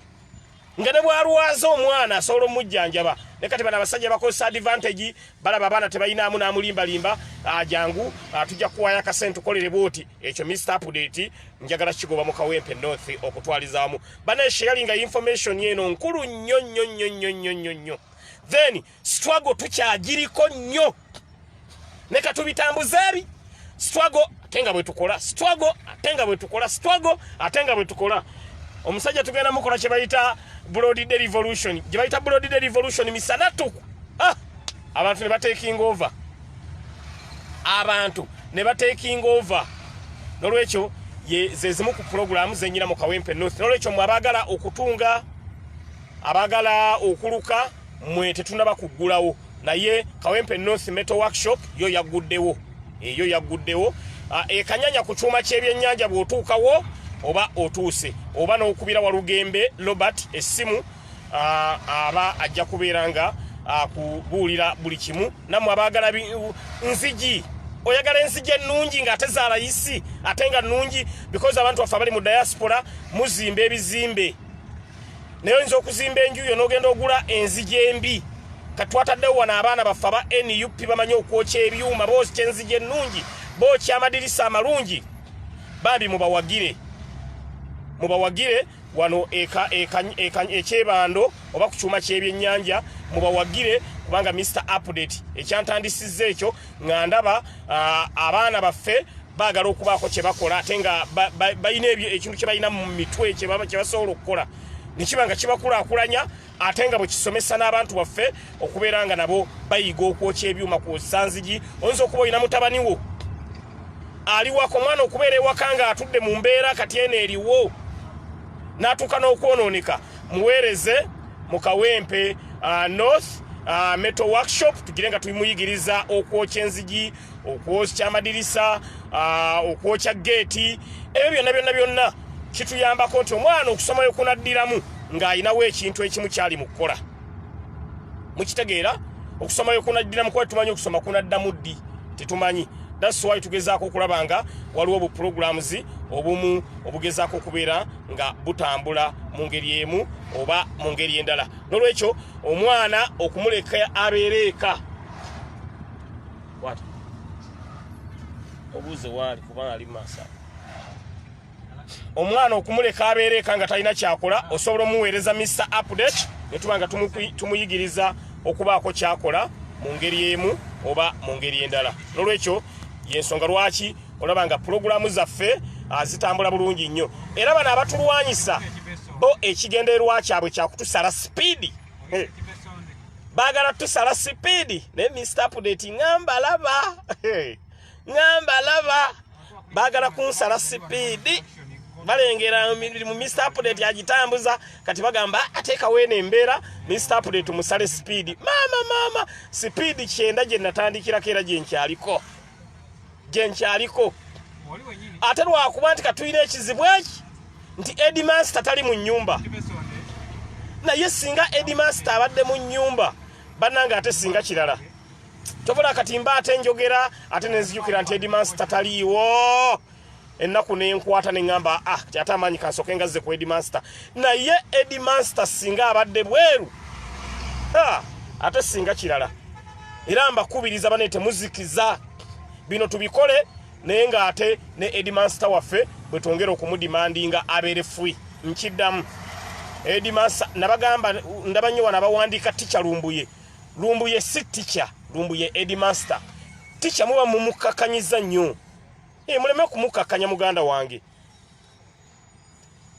nga ne bwalwaza omwana asobola omujjanjaba ne kati bana abasajja bakozesa advantage balaba abaana tebayinaamu n'amulimbalimba jangu tujja kuwaayo akasente tukolere bwoti ekyo Mr. Update njagala kigoba mu Kawempe North okutwalizaamu bana sharinga information yeno nkulu nnyo then struggle tukyagiriko nnyo ne katubitambuza ebi struggle atenga bwe tukola struggle atenga bwe tukola struggle atenga bwe tukola omusajja tugenda mukola kye bayita Blood Day Revolution gye bayita Blood Day Revolution misanatu abantu ne bateking over n'olwekyo zezimu ku program zenyina mu Kawempe North n'olwekyo mwabagala okutunga abagala okuluka mwe tetunaba kuggulawo naye Kawempe North Metal Workshop yo yaguddewo ekanyanya ku kyuma ky'ebyennyanja bw'otuukawo oba otuuse oba n'okubira Walugembe Robert essimu aba ajja kubeeranga kubuulira buli kimu. Nammwe abaagala nzigi, oyagala enzigi ennungi ng'ate za layisi ate nga nnungi, because abantu baffe abali mu diaspora muzimba ebizimbe, naye oyinza okuzimba enju yo n'ogenda ogula enzigi embi. Katwataddewo wano abaana baffe aba NUP bamanyi okwokya ebyuma, bookya enzigi ennungi, bookya amadirisa amalungi. Bambi mubawagire wano ekyebando oba ku kyuma ky'ebyennyanja, mubawagire kubanga Mr. Update ekyantandisizza ekyo nga ndaba abaana baffe baagala okubaako kye bakola ate nga balina ekintu kye balina mu mitwe kye basobola okukola nekiba nga kibakulaakulanya ate nga bwe kisomesa n'abantu baffe okubeera nga nabo bayiga okwokya ebyuma kwozesa nzigi. Oyinza okuba olina mutabani wo ali wako, omwana okubeera ewaka nga atudde mu mbeera kati eno eriwo n'atuuka n'okwonooneka, muweereze mu Kawempe North Metal Workshop tugire nga tumuyigiriza okwokya enzigi, okwokya amadirisa, okwokya geeti. Ebyo byonna kituyambako nti omwana okusomayo kunaddiramu ng'ayinawo ekintu ekimu kyali mu kukola. Mukitegeera? Okusomayo kunaddiramu kuba tumanyi okusoma kunaddamu ddi tetumanyi. That's why tugezaako okulaba nga waliwo obu programs obumu obugezaako okubeera nga butambula mu ngeri emu oba mu ngeri endala. N'olwekyo omwana okumuleka abeere eka. Obuuze waali kuba ali masa. Omwana okumuleka abeere eka nga talina kyakola, osobola omuweereza Mr. Update ne tuba nga tumuyigiriza okubaako kyakola mu ngeri emu oba mu ngeri endala. N'olwekyo yensonga lwaki olaba nga programu zaffe zitambula bulungi nnyo. Era bano abatulwanyisa bo ekigendererwa kyabwe kyakutusala sipiidi. Baagala tusala sipiidi naye Mr. Update ngamba laba baagala kunsala sipiidi. Balengera mu Mr. Update agitambuza kati bagamba ateekawo eno embeera Mr. Update musale sipiidi. Maama sipiidi kyenda gye natandikirako era gye nkyaliko. Ate lwakuba nti katuyina ekizibu eki nti Headmaster tali mu nnyumba. Naye singa Headmaster abadde mu nnyumba bannanga ate singa kirala. Tobula kati mba ate njogera ate nenzijukira nti Headmaster taliiwo. Ennaku nenkwata neŋŋamba ate amaanyi kansoke ngazze ku Headmaster. Naye Headmaster singa abadde bweru ate singa kirala. Era mbakubiriza bane temuzikiza bino tubikole naye nga ate ne Headmaster waffe bwe twongera okumudimandinga abeere free. Nkiddamu Headmaster nabagamba ndaba nnyo wano abawandiika teacher Lumbuye si teacher, Lumbuye Headmaster. Teacher muba mumukkakanyiza nnyo. Muleme kumukakanya muganda wange.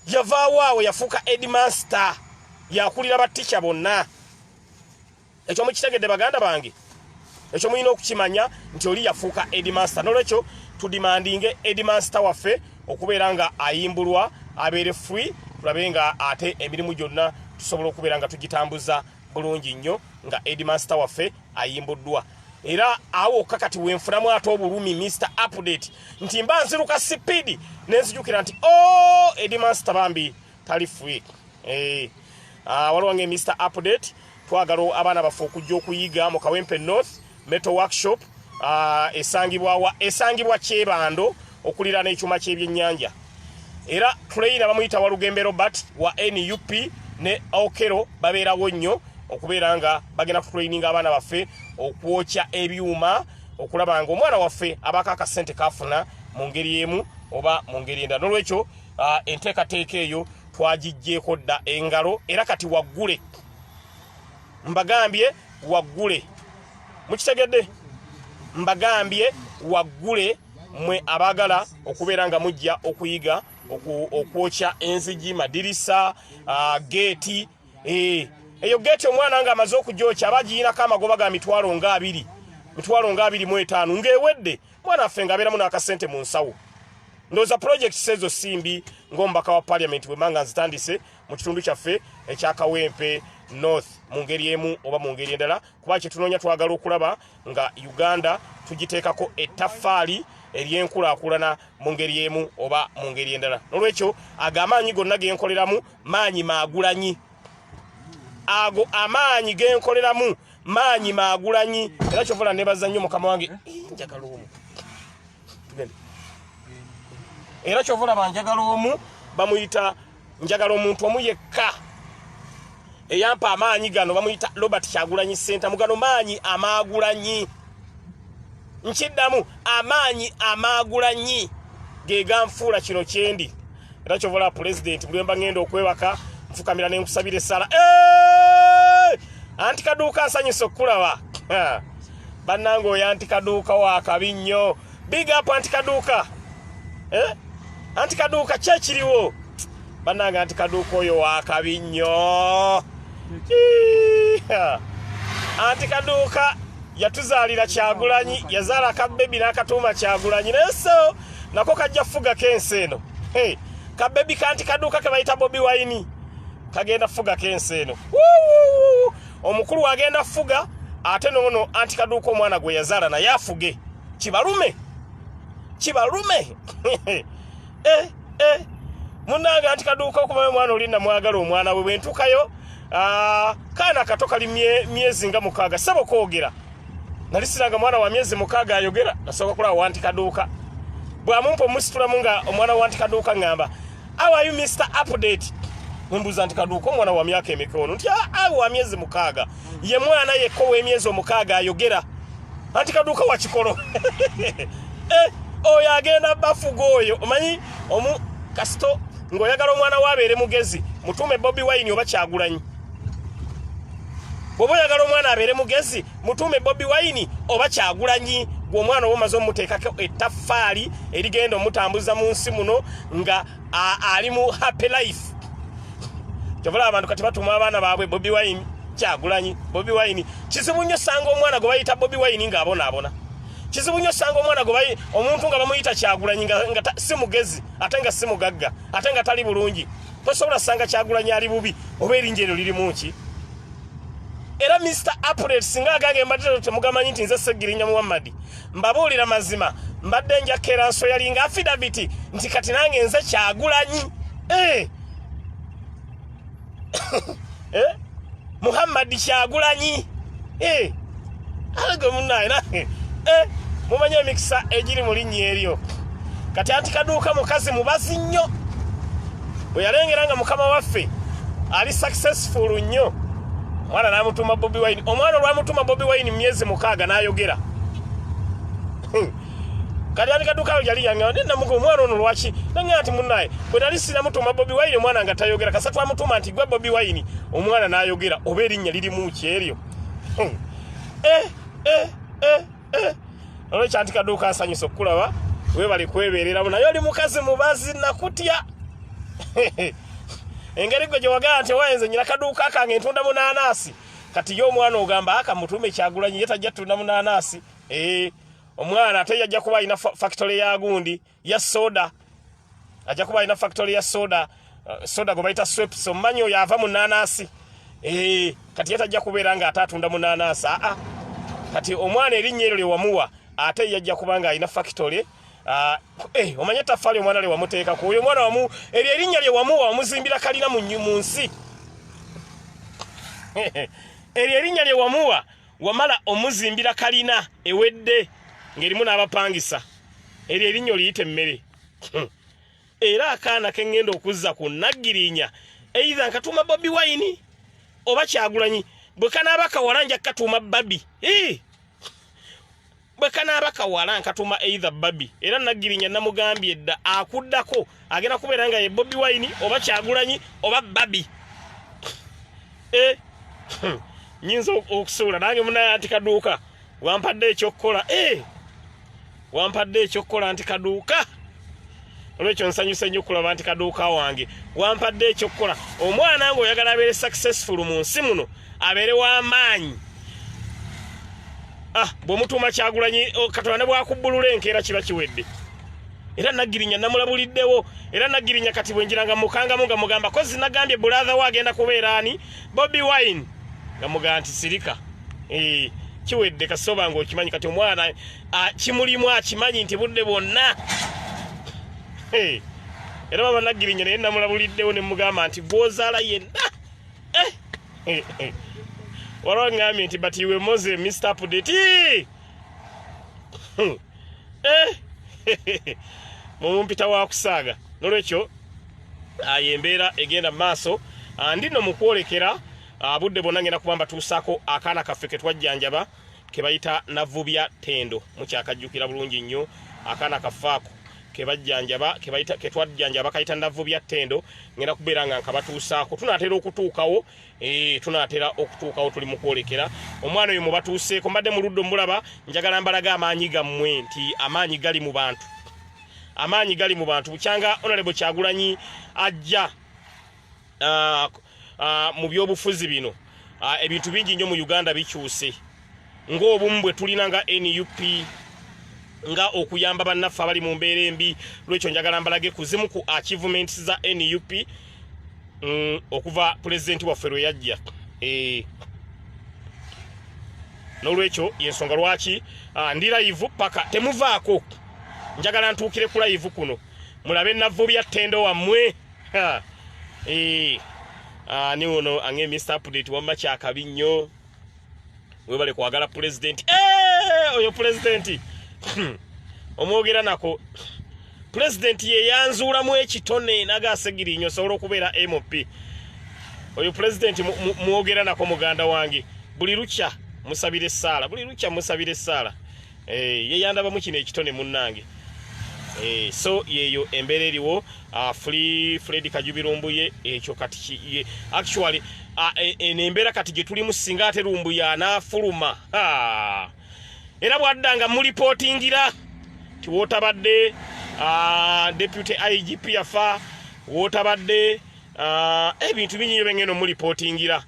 Yavaawo awo yafuuka Headmaster yakulira bateacher bonna. Ekyo mukitegedde baganda bange. Ekyo muyina okukimanya nti oli yafuuka Headmaster. N'olwekyo tudimandinge Headmaster waffe okubeera nga ayimbulwa abeere free, tulabe nga ate emirimu gyonna tusobola okubeera nga tugitambuza bulungi nnyo nga Headmaster waffe ayimbuddwa. Era awo kakati wenfunamu ate obulumi Mr. Update nti mba nziruka sipiidi nenzijukira nti Headmaster bambi tali free. Waliwange Mr. Update twagala abaana baffe okujja okuyiga mu Kawempe North Metal Workshop esangibwa Kyebando okulira n'ekyuma ky'ebyennyanja. Era trainer bamuyita Walugembe Robert wa NUP ne Okero babeerawo nnyo okubeera nga bagenda kutraininga abaana baffe okwokya ebyuma okulaba nga omwana waffe abaka akasente kafuna mu ngeri emu oba mu ngeri endala. N'olwekyo enteekateeka eyo twagijjeeko dda engalo era kati waggule. Mbagambye waggule. Mukitegedde? Mbagambye waggule mwe abagala okubeera nga mujja okuyiga okwokya enzigi, madirisa, geeti. Eyo geeti omwana nga amaze okugyokya abagiyinako amagoba ga mitwalo nga 25 ng'ewedde mwana affe ng'abeeramu n'akasente mu nsawo. Ndowooza project sezo simbi ng'omubaka wa parliament bwe manga nzitandise mu kitundu kyaffe ekya Kawempe North mu ngeri emu oba mu ngeri endala, kuba kye tunoonya twagala okulaba nga Uganda tugiteekako ettaffaali ery'enkulaakulana mu ngeri emu oba mu ngeri endala. N'olwekyo ag'amaanyi gonna genkoleramu maanyi maagulanyi. ago amaanyi genkoleramu maanyi maagulanyi era kyovula nebaza nnyo mukama wange njagala omu era kyovula banjagala omu bamuyita njagala omuntu omu yekka eyampa amaanyi gano bamuyita Robert Kyagulanyi Center mugano maanyi amaagulanyi nkiddamu amaanyi amaagulanyi ge ganfuula kino kyendi era kyovula president bulemba ngenda okwebaka nfukamira ne nkusabira essala anti kaduuka nsanyusa okulaba bannange oyo anti kaduuka wa kabi nnyo big up anti kaduuka anti kaduuka kyekiriwo bannange anti kaduuka oyo wa kabi nnyo anti kaduuka yatuzaalira Kyagulanyi yazaala kabebi n'akatuuma Kyagulanyi neso nako kajja fuga kensi eno kabebi kanti kaduuka ke bayita Bobi Wine kagenda fuga kensi eno omukulu agenda fuga ate nono anti kaduuka omwana gwe yazaala naye afuge kibalume munange anti kaduuka okuba mwana oli namwagala omwana we bwentukayo kaana kato kali myezi nga 6 sabo koogera nalisiranga mwana wa myezi 6 ayogera nasobola kula wa anti kaduuka bwamumpa omusitulamu nga omwana wa anti kaduuka ngamba how are you Mr. Update mbuza anti kaduuka omwana wa myaka emikono nti wa myezi 6 ye mwana yekko w'emyezi 6 ayogera anti kaduuka wa kikolo oyo agenda bafuga oyo omanyi omu kasito ng'oyagala omwana wabeere mugezi mutume Bobi Wine oba Kyagulanyi bw'oba oyagala omwana abeere mugezi mutume Bobi Wine oba Kyagulanyi gw'omwana oba omaze omuteekako ettaffaali erigenda omutambuza mu nsi muno nga ali mu happy life kyovula abantu kati batuma abaana baabwe Bobi Wine Kyagulanyi Bobi Wine kizibu nnyo sanga omwana gwe bayita Bobi Wine ng'abonaabona kizibu nnyo sanga omwana gwe omuntu nga bamuyita Kyagulanyi nga si mugezi ate nga si mugagga ate nga tali bulungi tosobola sanga Kyagulanyi ali bubi oba erinnya eryo lirimu ki era Mr. Update singa agange mbadde temugamanyi nti nze Segirinya Muhammad mbabuulira mazima mbadde njakera nso yalinga affidavit nti kati nange nze Kyagulanyi Muhammad Kyagulanyi alage munnaye nange mumanye emikisa egiri mu linnya eryo kati anti kaduuka mukazi mubazi nnyo bwe yalengera nga mukama waffe ali successful nnyo mwana namutuma Bobi Wine omwana olwamutuma Bobi Wine myezi 6 n'ayogera kati anti kaduuka yali yanga namuga omwana ono lwaki nange ati munnaye bwe nali sinamutuma Bobi Wine omwana nga tayogera kasatu amutuma nti gwe Bobi Wine omwana n'ayogera oba erinnya lirimu ki eryo olwekyo anti kaduuka nsanyusa okulaba webali kwebeereramu naye oli mukazi mubazi nakutya engeri gwe gye wagamba nti wayenze nyina kaduuka kange ntunda munaanaasi kati ye omwana ogamba akamutume Kyagulanyi ye tajja tunda munaanaasi omwana ate yajja kuba alina factory ya gundi ya soda ajja kuba alina factory ya soda gwe bayita Sweps omumanyi oyo ava munaanaasi kati ye tajja kubeera nga ate atunda munaanaasi kati omwana erinnya eryo lye wamuwa ate yajja kuba nga alina factory omanye tafali omwana lye wamuteekako oyo omwana wamu eryo erinnya lye wamuwa wamuzimbira kalina mu nsi eryo erinnya lye wamuwa wamala omuzimbira kalina ewedde ng'erimu n'abapangisa eryo erinnya oliyita emmere era akaana kengenda okuzza ku Nagirinya either nkatuuma Bobi Wine oba Kyagulanyi bwe kanaaba kawala nja katuuma Babi bwe kanaaba kawala nkatuuma either Babi era Nagirinya namugambye edda akuddako agenda kubeera nga ye Bobi Wine oba Kyagulanyi oba Babi nyinza okusuula nange munaye anti kaduuka wampadde ekyokukola wampadde ekyokukola anti kaduuka olwekyo nsanyusa nnyo okulaba anti kaduuka wange wampadde ekyokukola omwana nga oyagala abeere successful mu nsi muno abeere w'amaanyi bw'omutuuma Kyagulanyi Katonda ne bwakubbulula enkeera kiba kiwedde era Nagirinya namulabuliddewo era Nagirinya kati bwenjiranga mukangamu nga mugamba kozi nagambye brother we agenda kubeera ani Bobi Wine nga mugamba nti sirika kiwedde kasoba ng'okimanyi kati omwana kimulimu akimanyi nti budde bwonna era baba Nagirinya naye namulabuliddewo ne mugamba nti gwozaala yenna Waliwo ngambye nti but iwe Mose Mr. Update mumpita wa kusaaga nolwekyo embeera egenda maaso ndino mu kwolekera budde bonna ngenda kuba mbatuusaako akaana kaffe ke twajjanjaba ke bayita Navubya Ttendo mukyakajjukira bulungi nnyo akaana kaffe ako ke twajjanjaba kayita Navubya Ttendo ngenda kubeera nga nkabatuusaako tunaatera okutuukawo tuli mu kwolekera omwana oyo mubatuuseeko mbadde mu luddo mulaba njagala mbalaga amaanyi gammwe nti amaanyi gali mu bantu bukyanga Honorable Kyagulanyi ajja mu byobufuzi bino ebintu bingi nnyo mu Uganda bikyuse ng'obumu bwe tulina nga NUP nga okuyamba bannaffe abali mu mbeera embi lwekyo njagala mbalage kuzimu ku achievements za NUP okuva president waffe lwe yajja n'olwekyo yensonga lwaki ndi live paka temuvaako njagala ntuukire ku live kuno mulabe Navubya Ttendo wammwe ni ono ange Mr. Update wamma kyakabi nnyo webale kwagala president oyo president omwogera nako president ye yanzuulamu ekitone nagasegiri nnyo sobola okubeera MP oyo president mwogera nako muganda wange buli lukya musabire essaala ye yandabamu kino ekitone munnange so yeyo embeera eriwo Free Fred Kajubirumbuye ekyo kati actually embeera kati gye tulimu singa ate Lumbuye anaafuluma era bwaddanga mulipotingira ti wootabadde deputy IGP yafa wootabadde ebintu bingi bengeno mulipotingira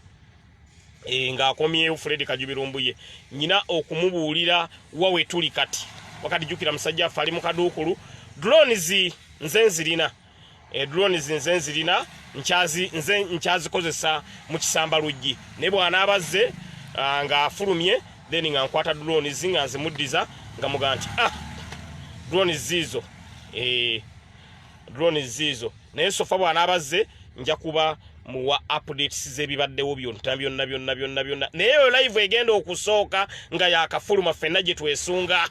ng'akomyewo Fred Kajubirumbuye nyina okumubuulira wawe tuli kati wakati jukira musajja afali mu kaduukulu drones nze nzirina nkyazikozesa mu kisamba luggi ne bwana abazze ng'afulumye then nga nkwata drones nga nzimuddiza nga muga nti drones zizo naye sofa bwana abazze nja kuba muwa updates z'ebibaddewo byonna naye live egenda okusooka nga yakafuluma ffenna gye twesunga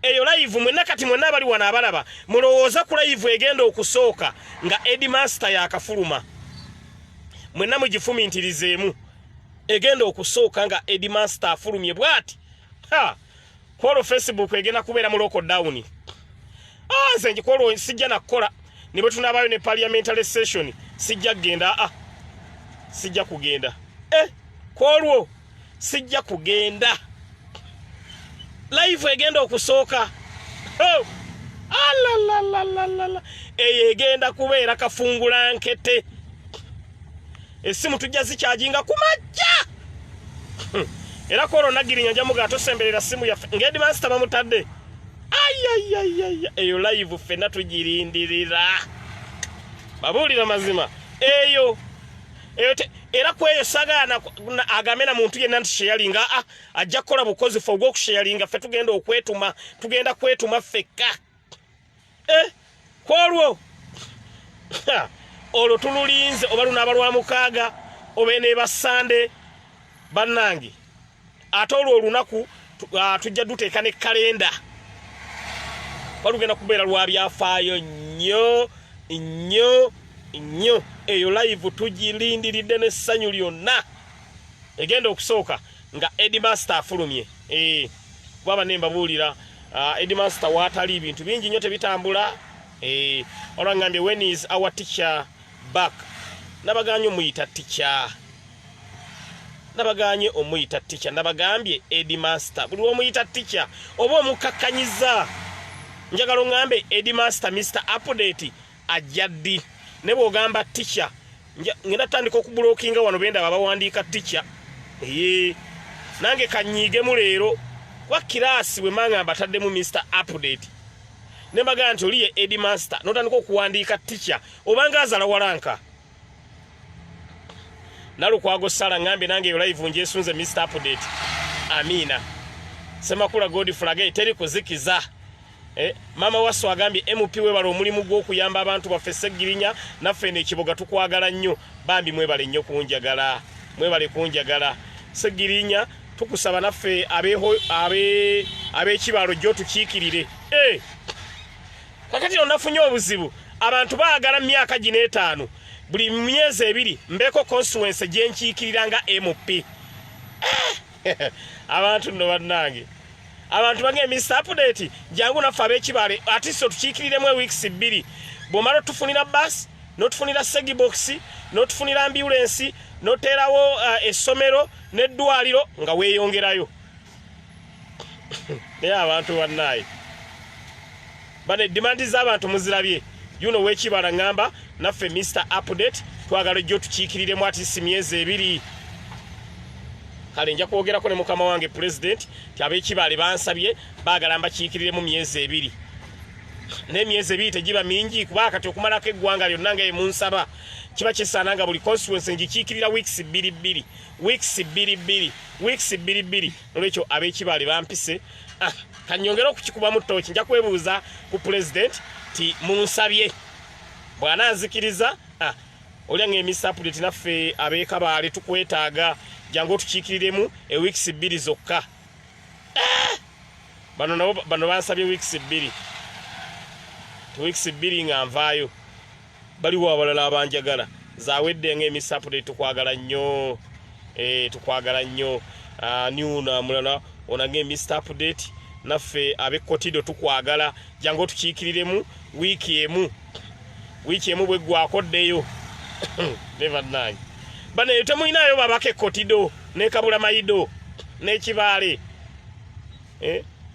eyo live mwenna kati mwenna abali wana abalaba mulowooza ku live egenda okusooka nga Headmaster yakafuluma mwenna mugifumintirizeemu egenda okusooka nga Headmaster afulumye bwati kwolwo Facebook egenda kubeera mu lockdown nze njikwolwo sijja nakola ne bwe tunaabayo ne parliamentary session sijja kugenda kwolwo sijja kugenda live egenda okusooka eyo egenda kubeera kafungula nkete essimu tujja zikyajinga ku majja era kwolwo nagirinya nja muga tosemberera simu yaffe ng'Headmaster bamutadde eyo live ffenna tugirindirira babuulira mazima eyo era kweyo sagana agambe na muntu yenna nti sharinga ajja kukola bukozifu ogw'okusharinga ffe tugenda kwetuma ffekka kwolwo olwo tululinze oba lunaaba lwa mukaaga oba ne basande bannange ate olwo olunaku tujja duteeka ne kalenda walugenda kubeera lwa byafaayo nnyo eyo live tugirindiridde n'essanyu lyonna egenda okusooka nga Headmaster afulumye bwaba ne mbabuulira Headmaster waatali ibintu bingi nnyo tebitambula olwangambye when is our teacher back nabaganye omuyita teacher nabagambye Headmaster buli omuyita teacher oba omukakkanyiza njagala ongambe Headmaster Mr. Update ajjaddi ne bw'ogamba teacher ngenda tandika okubulookinga wano benda babawandiika teacher nange kanyiigemu leero kwa kiraasi bwe mangamba taddemu Mr. Update ne mbagaa nti oli ye Headmaster n'otandika okuwandiika teacher obanga azala walanka nalukwago sala ngambe nange yo live njesunze Mr. Update amina Semakula Godfrey teri kuzikiza mama wasso agambye MP webale omulimu gw'okuyamba abantu baffe Sseggirinya naffe n'ekiboga tukwagala nnyo bambi mwebale nnyo kunjagala mwebale kunjagala Sseggirinya tukusaba naffe ab'ekibalo jjo tukiikirire kakati onafunye obuzibu abantu baagala myaka gino 5 buli myezi 2 mbeko constituency gye nkiikiriranga MP abantu nno bannange abantu bange Mr. Update jangu naffe ab'ekibale atiso tukiikiriremu weeks 2 bw'omala tufunira bus notufunira segibox notufunira ambulance noterawo essomero n'eddwaliro nga weeyongerayo naye abantu bannaye bane demandi z'abantu muzirabye yuno w'ekibala ngamba naffe Mr. Update twagala jjo tukiikiriremu ati myezi 2 kale nja kwogerako ne mukama wange president ti ab'ekibale bansabye baagala mbakiikiriremu myezi 2 n'emyezi 2 tegiba mingi kuba kati okumalako eggwanga lyonna nga munsaba kiba kisaana nga buli constituency ngikiikirira weeks 2 weeks 2 nolwekyo ab'ekibale bampise kanyongera okukikubamu ttooki nja kwebuuza ku president ti munsabye bw'ananzikiriza olya nga Mr. Update naffe ab'ekabale tukwetaaga jangu tukiikiriremu weeks 2 zokka bano bansabye weeks 2 weeks 2 nga nvaayo baliwo abalala abanjagala zawedde nga Mr. Update tukwagala nnyo tukwagala nnyo niuna mulala onage Mr. Update naffe ab'ekkotido tukwagala jangu tukiikiriremu wiiki emu bweggwakoddeyo never nine bane temulinayo babaka ekkotido nekabula mayido n'ekibaale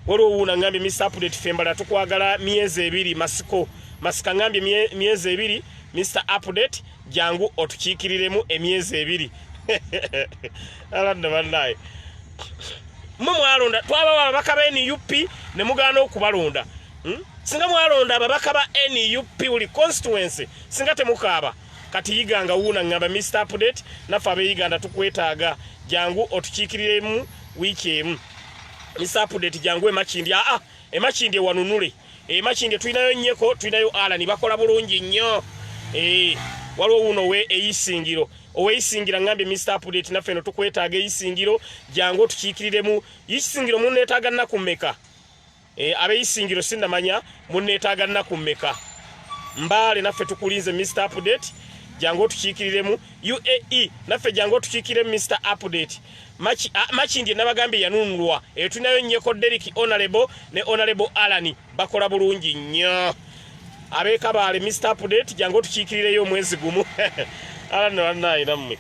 waliwo wuuna ngambye Mr. Update fembala tukwagala myezi 2 masika ngambye myezi 2 Mr. Update jangu otukiikiriremu emyezi 2 aladde bannaye mwalonda twaba ababaka ba NUP ne mugaana okubalonda singa mwalonda ababaka ba NUP buli constituency singa temukaaba kati yiganga wuuna ngamba Mr. Update naffe ab'Uganda tukwetaaga jangu otukiikiriremu wiiki emu Mr. Update jangu emakindi wanunule emakindi tulinayo nnyeko tulinayo alani bakola bulungi nnyo waliwo wuuno eyisingiro oweyisingira ngambye Mr. Update naffe no tukwetaaga eyisingiro jangu otukiikiriremu yisingiro munneetaaga nnaku mmeka ab'eyisingiro sinnamanya munneetaaga nnaku mmeka Mbale naffe tukulinze Mr. Update jangu otukiikiriremu UAE naffe jangu otukiikiremu Mr. Update makindi nabagambye yanunulwa tulinayo nnyeko Derek Honorable ne Honorable Alani bakola bulungi nnyo ab'ekabale Mr. Update jangu otukiikirireyo omwezi gumu alani bannaye nammwe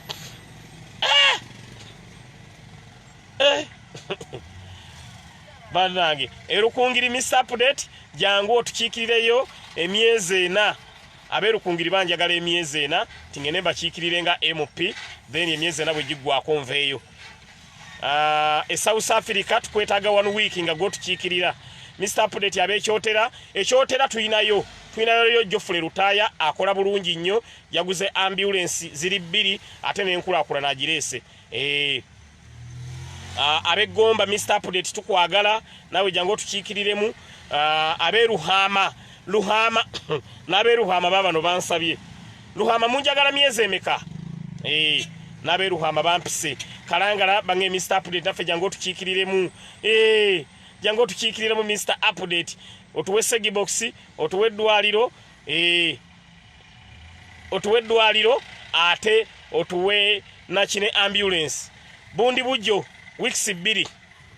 bannange erukungiri Mr. Update jangu otukiikirireyo emyezi 4 aberukungiri banjagala emyezi 4 tingene bakiikirirenga MP then emyezi 4 bwe giggwako nveeyo South Africa tukwetaaga 1 week nga go tukiikirira Mr. Update ekyotera tulinayo Geoffrey Lutaya akola bulungi nnyo yaguze ambulance ziri 2 ate n'enkulaakulana agireese ab'Egomba Mr. Update tukwagala nawe jangu tukiikiriremu ab'Ruhama n'ab'Ruhama babano bansabye Ruhama munjagala myezi emeka n'ab'Ruhama bampise Kalangala bange Mr. Update naffe jangu tukiikiriremu jangu tukiikiriremu Mr. Update otuwe segibox otuwe eddwaliro ate otuwe nakine ambulance bundi bujjo weeks 2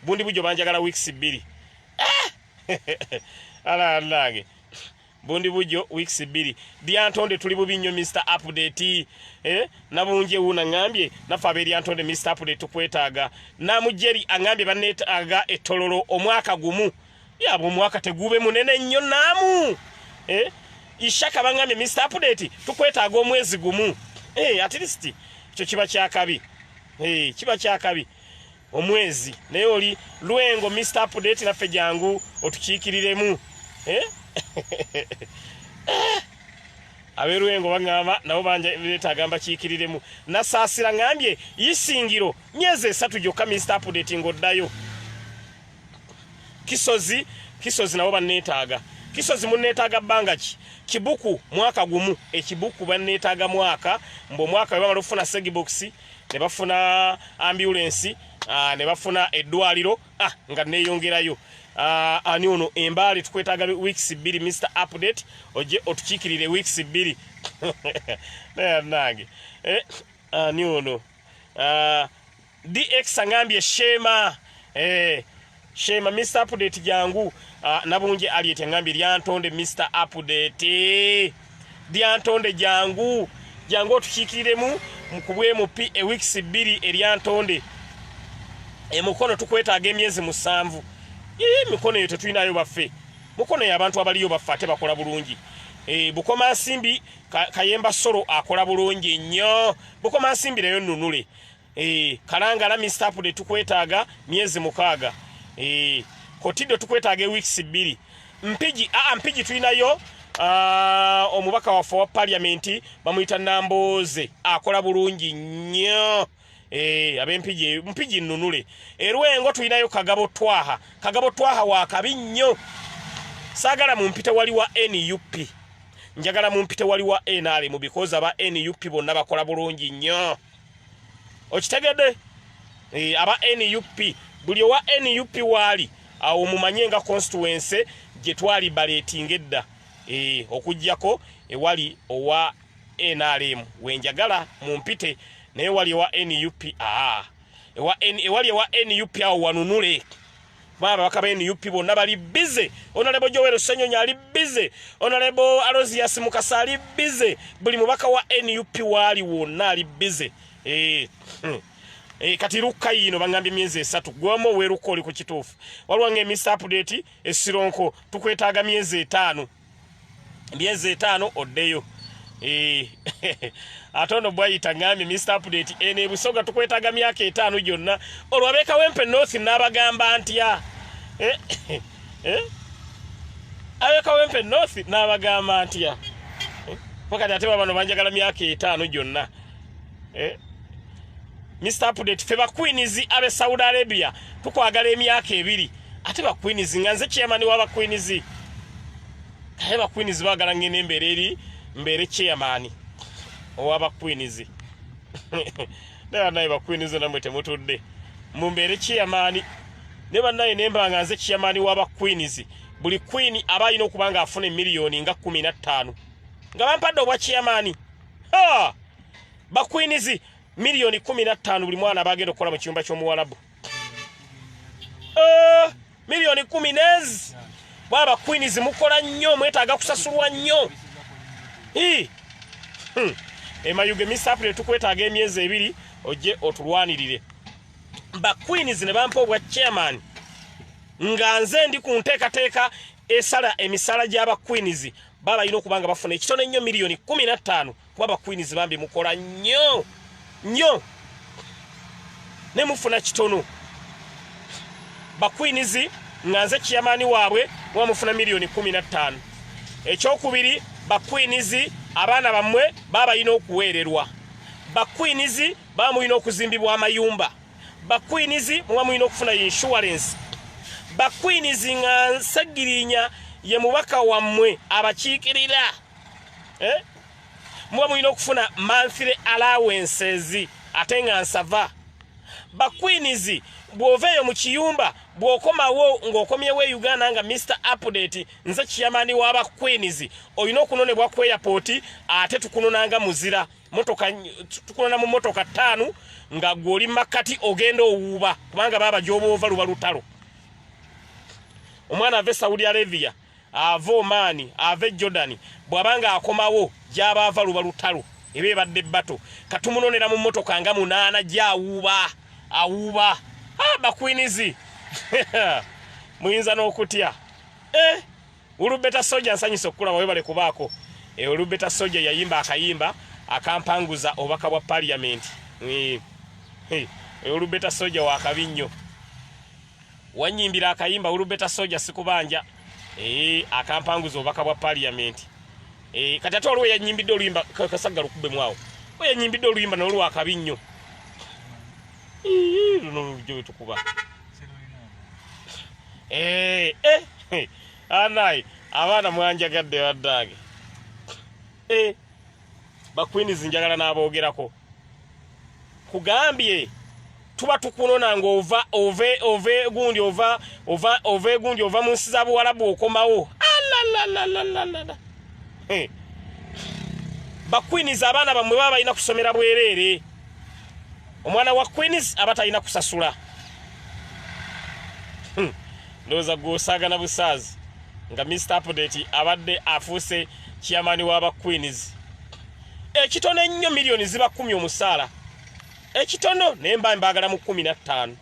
bundi bujjo banjagala weeks 2 alange bundi bujjo weeks 2 Lyantonde tuli bubi nnyo Mr. Update nabunje wuuna ngambye naffe ab'Lyantonde Mr. Update tukwetaaga namujeri angambye banneetaaga ettololo omwaka gumu yabo omwaka tegube munene nnyo naamu ishaka bangambye Mr. Update tukwetaaga omwezi gumu at least ekyo kiba kyakabi kiba kyakabi omwezi naye oli Lwengo Mr. Update naffe jangu otukiikiriremu ab'Lwengo bangamba nabo banje beetaaga mbakiikiriremu Nasaasira ngambye yisingiro myezi 3 gyokka Mr. Update ng'oddayo Kisozi Kisozi nabo banneetaaga. Kisozi munneetaaga bbanga ki? Kibuku mwaka gumu. Ekibuku banneetaaga mwaka. Mbo mwaka we bamala okufuna Segibox, ne bafuna ambulance, ne bafuna eddwaliro, nga neeyongerayo. Ani ono Embale tukwetaaga weeks 2 Mr. Update, oje otukiikirire weeks 2. Nange. Ani ono. DX angambye Shema. Shema Mr. Update jangu. Nabunje Aliet angambye lyantonde Mr. Update. Lyantonde jangu. Jangu otukiikiremu mukubwemu weeks 2 eryantonde. Mukono tukwetaaga emyezi 7. Mikono yote tulinayo baffe. Mukono y'abantu abaliyo baffe ate bakola bulungi. Bukoma Nsimbi Kayemba Solo akola bulungi nnyo. Bukoma Nsimbi nayo nnunule. Kalangala Mr. Update tukwetaaga myezi 6. Kotido tukwetaaga weeks 2. Mpigi tulinayo omubaka waffe wa parliament bamuyita Namboze akola bulungi nnyo. Mpigi nnunule. Erwengo tulinayo Kagabo Twaha wa kabi nnyo. Sagala mumpite wali wa NUP. Njagala mumpite wali wa NRM because aba NUP bonna bakola bulungi nnyo. Okitegedde? Aba NUP buli wa NUP wali awo mumanyenga constituency gye twali baletinga edda. Okujjako ewali owa NRM wenjagala mumpite naye wali wa NUP ewali wa NUP awo wanunule. Baba bakaba NUP bonna bali busy. Honorable Joel Ssenyonya ali busy. Honorable Alozias Mukasa ali busy. Buli mubaka wa NUP wali wonna ali busy. Kati luka yino bangambye myezi 3 gwomo weruko oli ku kituufu. Walwange Mr. Update esironko tukwetaaga myezi 5. Myezi 5 oddeyo. Atono bwayita ngambye Mr. Update ene busoga tukwetaaga myaka 5 gyonna. Olwabeka Wempe North n'abagamba ntya. Abeka Wempe North n'abagamba ntya. Pokati ate bano banjagala myaka 5 gyonna. Mr. Update feba Queens abe Saudi Arabia tukwagala emyaka 2 ate ba Queens nganze chairman wa ba Queens ba Queens bagala ngene mbere chairman wa ba Queens na ba Queens na mwete mutudde mu mbere chairman ne bannaye nemba nganze chairman wa ba Queens buli queen abayina okubanga afune miliyoni nga 15 nga bampadde obwa chairman ba Queens miliyoni 15 buli mwana bagenda okukola mu kiyumba ky'omuwalabu. Miliyoni 10 baba Queens mukola nnyo mwetaaga kusasulwa nnyo. Mayuge Mr. Update tukwetaaga emyezi 2 oje otulwanirire. Ba Queens ne bampa obwa chairman nga nze ndi ku nteekateeka emisala gy'aba Queens baba yino okubanga bafuna ekitone nnyo miliyoni 15 kuba ba Queens bambi mukola nnyo ne mufuna kitono. Ba Queens nganze chairman waabwe wamufuna miliyoni 15. Ekyokubiri ba Queens abaana bamwe baba yino okuweererwa. Ba Queens bamuyina okuzimbibwa amayumba. Ba Queens mwamuyina okufuna insurance. Ba Queens ngansagirinya ye mubaka wammwe abakiikirira. Mwamuyina okufuna monthly allowances ate nga nsava. Ba Queens bw'oveeyo mu kiyumba bw'okomawo ng'okomyewo Uganda nga Mr. Update nze chairman w'aba Queens olina okunonebwa ku airport ate tukunonanga muzira tukunona mu motoka 5 nga gw'oli makati ogenda owuuba kubanga baba gy'oba ova luba lutalo. Omwana ave Saudi Arabia ave Oman ave Jordan bw'abanga akomawo gy'aba ava luba lutalo ebe badde bato katumunonera mu motoka nga 8 gy'awuuba awuuba. Ba Queens muyinza n'okutya. Ulubeta Soja nsanyisa okulaba webale kubaako. Ulubeta Soja yayimba akayimba akampanguza obaka bwa parliament. Ulubeta Soja wa kabinnyo wanyimbira akayimba Ulubeta Soja sikubanja akampanguza obaka bwa parliament. Kati ate olwo yanyimbidde oluyimba kasagala okubbe mwawo yanyimbidde oluyimba n'olwo akabinnyo. Luno lujo tukuba. Anai abana mwanjagadde baddange bakwinizi njagala n'aboogerako kugambye tuba tukunona ng'ova gundi ova mu nsi za Buwarabu okomawo bakwinizi abaana bamwe baba balina kusomera bwereere omwana wa Queens aba talina kusasula ndowooza gw'osaagana busaazi nga Mr. Update abadde afuuse chairman w'aba Queens ekitono ennyo miliyoni ziba 10 omusaala ekitono naye mba mbagala mu 15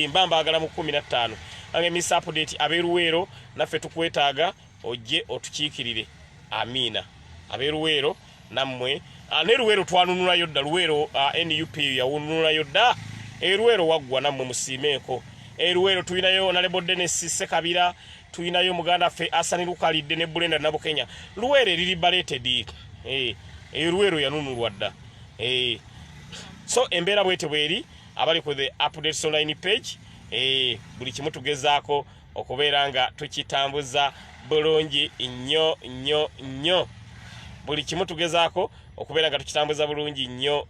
mba mbagala mu 15 ange Mr. Update abeeruweero naffe tukwetaaga ojje otukiikirire amiina abeeruweero nammwe ne Luweero twanunulayo dda Luweero NUP yawunulayo dda Luweero waggwa nammwe musiimeeko Luweero tulinayo Honorable Dennis Sekabira tulinayo muganda ffe Asani Lukalidde ne Bulenda Nabukenya Luweero eriri baleetedi Luweero yanunulwa dda so embeera bwete bweri abali ku the Updates online page buli kimu tugezaako okubeera nga tukitambuza bulungi nnyo buli kimu tugezaako okubeera nga tukitambuza bulungi nnyo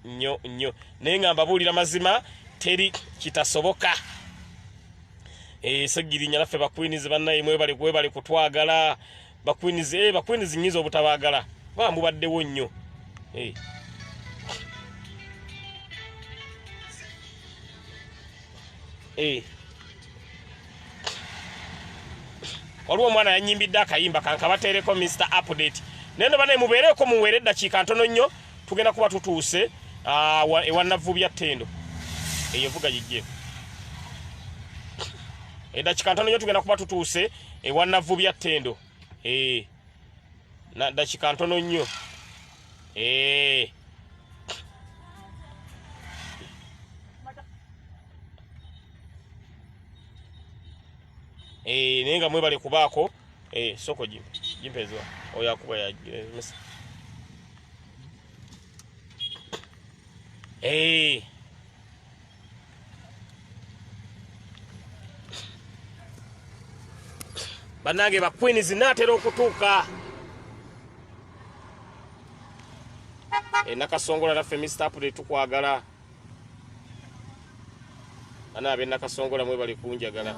naye nga mbabuulira mazima teri kitasoboka segirinya naffe bakwinizi bannaye mwe bali kutwagala bakwinizi nyiza obutabaagala bamubaddewo nnyo waliwo omwana yanyimbidde akayimba kankabateereko Mr. Update neno banaye mubeereko muweere eddakiika ntono nnyo tugenda kuba tutuuse ewa Navubya Ttendo eyevuga gijje eddakiika ntono nnyo tugenda kuba tutuuse ewa Navubya Ttendo dakiika ntono nnyo naye nga mwebale kubaako soko jimpezwa oyo akuba ya bannange bakwinizi naatera okutuuka nakasongola naffe Mr. Update tukwagala anaabe nakasongola mwebale kunjagala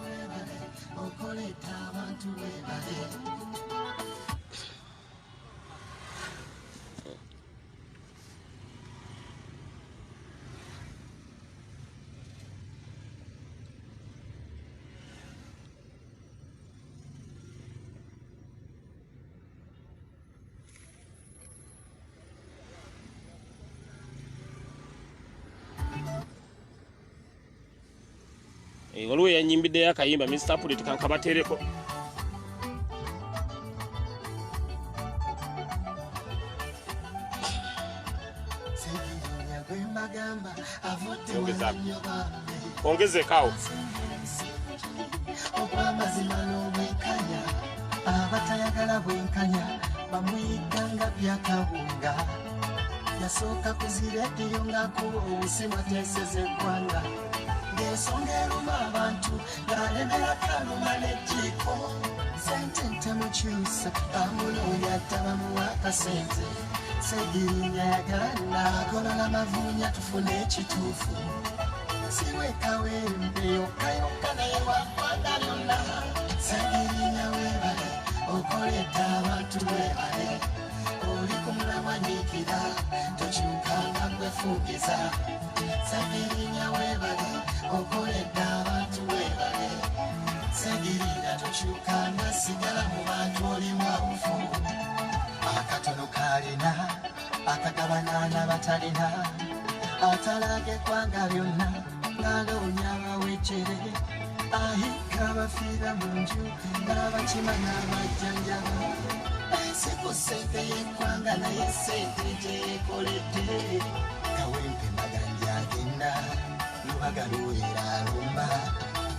waliwo yanyimbiddeyo akayimba Mr. Update kankabateereko ongezekaawo okwamazima n'obwenkanya abatayagala bwenkanya bamuyiganga byakawunga yasooka kuzirediyo ng'akuba obusimu ateeseza eggwanga ng'ensonga eruma abantu ng'alemera kaluma n'ejjiiko sente ntemukyusa amunoonya tabamuwa akasente segirinya yagala agolola mavuunya tufune ekituufu siwekawembe yokayoka naye wakwanga lyonna segirinya weebale okoleta abantu weebale oli ku mulamwa nyiikira tokyukanga gwefuugiza segirinya weebale okoleta abantu weebale segirinya tokyukanga sigala mu bantu oli mwawufu akatono kalina akagabanana batalina atalage kwanga lyonna ngaloonya abawejere ahika abafiira mu nju n'abakima n'abajjanjaba siku sente y'eggwanga naye sente gyeyekoledde kawempe maganja agenda lubaga luwera alumba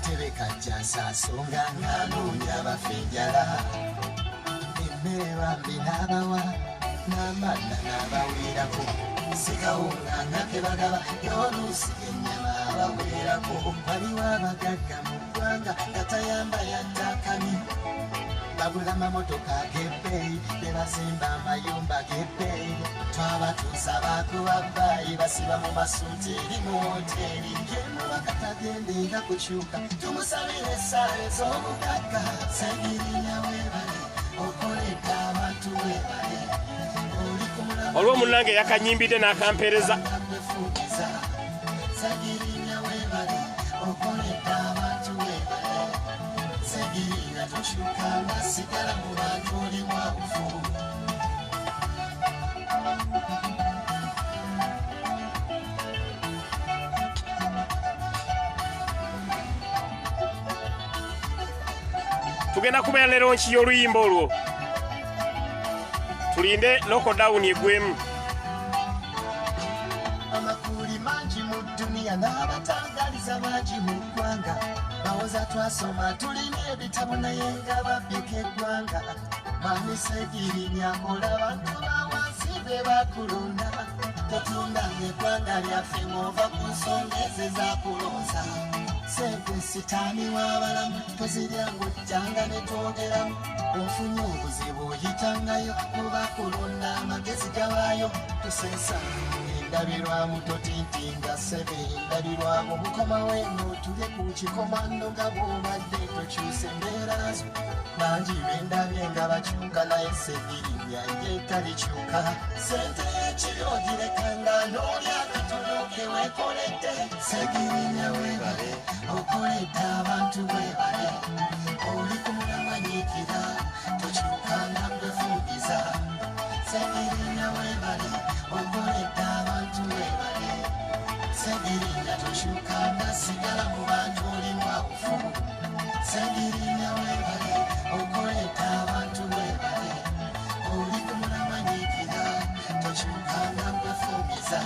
tebeka jasaasonga ng'anoonya abafiijala emmere bambi n'abawa n'amanda n'abawirako sikawunga nga kebagaba y'oluusi ennyama abawerako waliwo abagagga mu ggwanga nga tayamba yattakani bagula mamotoka g'ebbeeyi ne bazimba amayumba g'ebbeeyi twabatuusa bakuba bbayi basiba mu masuuti eri mu woteeri yemuwaka tagendeera kukyuka tumusabire essaawa ez'obugagga segirinya weebale okoledde abantu weebale olwo munnange yakanyimbidde n'akampeereza segirinya weebale okoledde abantu weebale segirinya tokyuka ngasigala mu bantu oli mwabufu tugenda kubeera ne ronki y'oluyimba olwo tulinde lockdown egwemu amakuli mangi mu dduniya n'abatangaliza bangi mu ggwanga bawoza twasoma tulina ebitabo naye nga babbika eggwanga mami segirinya olabantu bawansi be bakulonda totundanga eggwanga lyaffe ng'ova ku nsonga ezo ezakulonza sente sitaani w'abalamu tozirya ng'ojjanga ne twogeramu ofunye obuzibu oyitangayo mubakulonda amagezi gabaayo tusesa endabirwamu totintinga ssebe endabirwamu mukomawo eno tulye ku kikomando nga bw'obadde tokyusa embeera zo bangi bendabye nga bakyuka naye segirinya yeetalikyuka sente ekiri ogirekanga n'olya katonoke weekoledde segirinya weebale okoledde abantu weebale oli ku mulamanyiikira tokyukanga kwefuugiza segirinya weebale okoledde abantu weebale segirinya tokyukanga sigala mu bantu oli mwabufu segirinya weebale okoledde abantu weebale oli ku mulamanyiikira tokyukanga kwefuugiza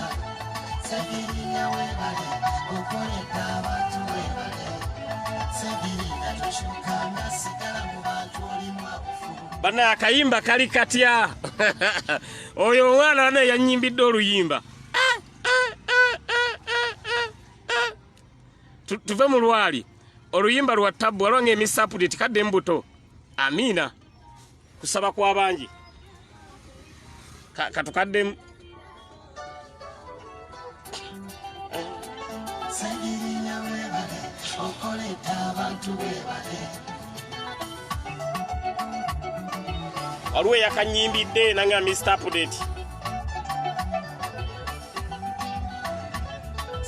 segirinya weebale okoledde abantu weebale segirinya tokyukanga sigala mu bantu oli mwabufu bana akayimba kali katya oyo omwana naye yanyimbidde oluyimba tuve mu lwali oluyimba lwa tabu waliwo ng'emisapudeti kadde mbuto amiina kusaba kw'abangi katukaddemu segirinya weebale okoledde abantu weebale waliwo eyakanyimbidde nanga misapudeti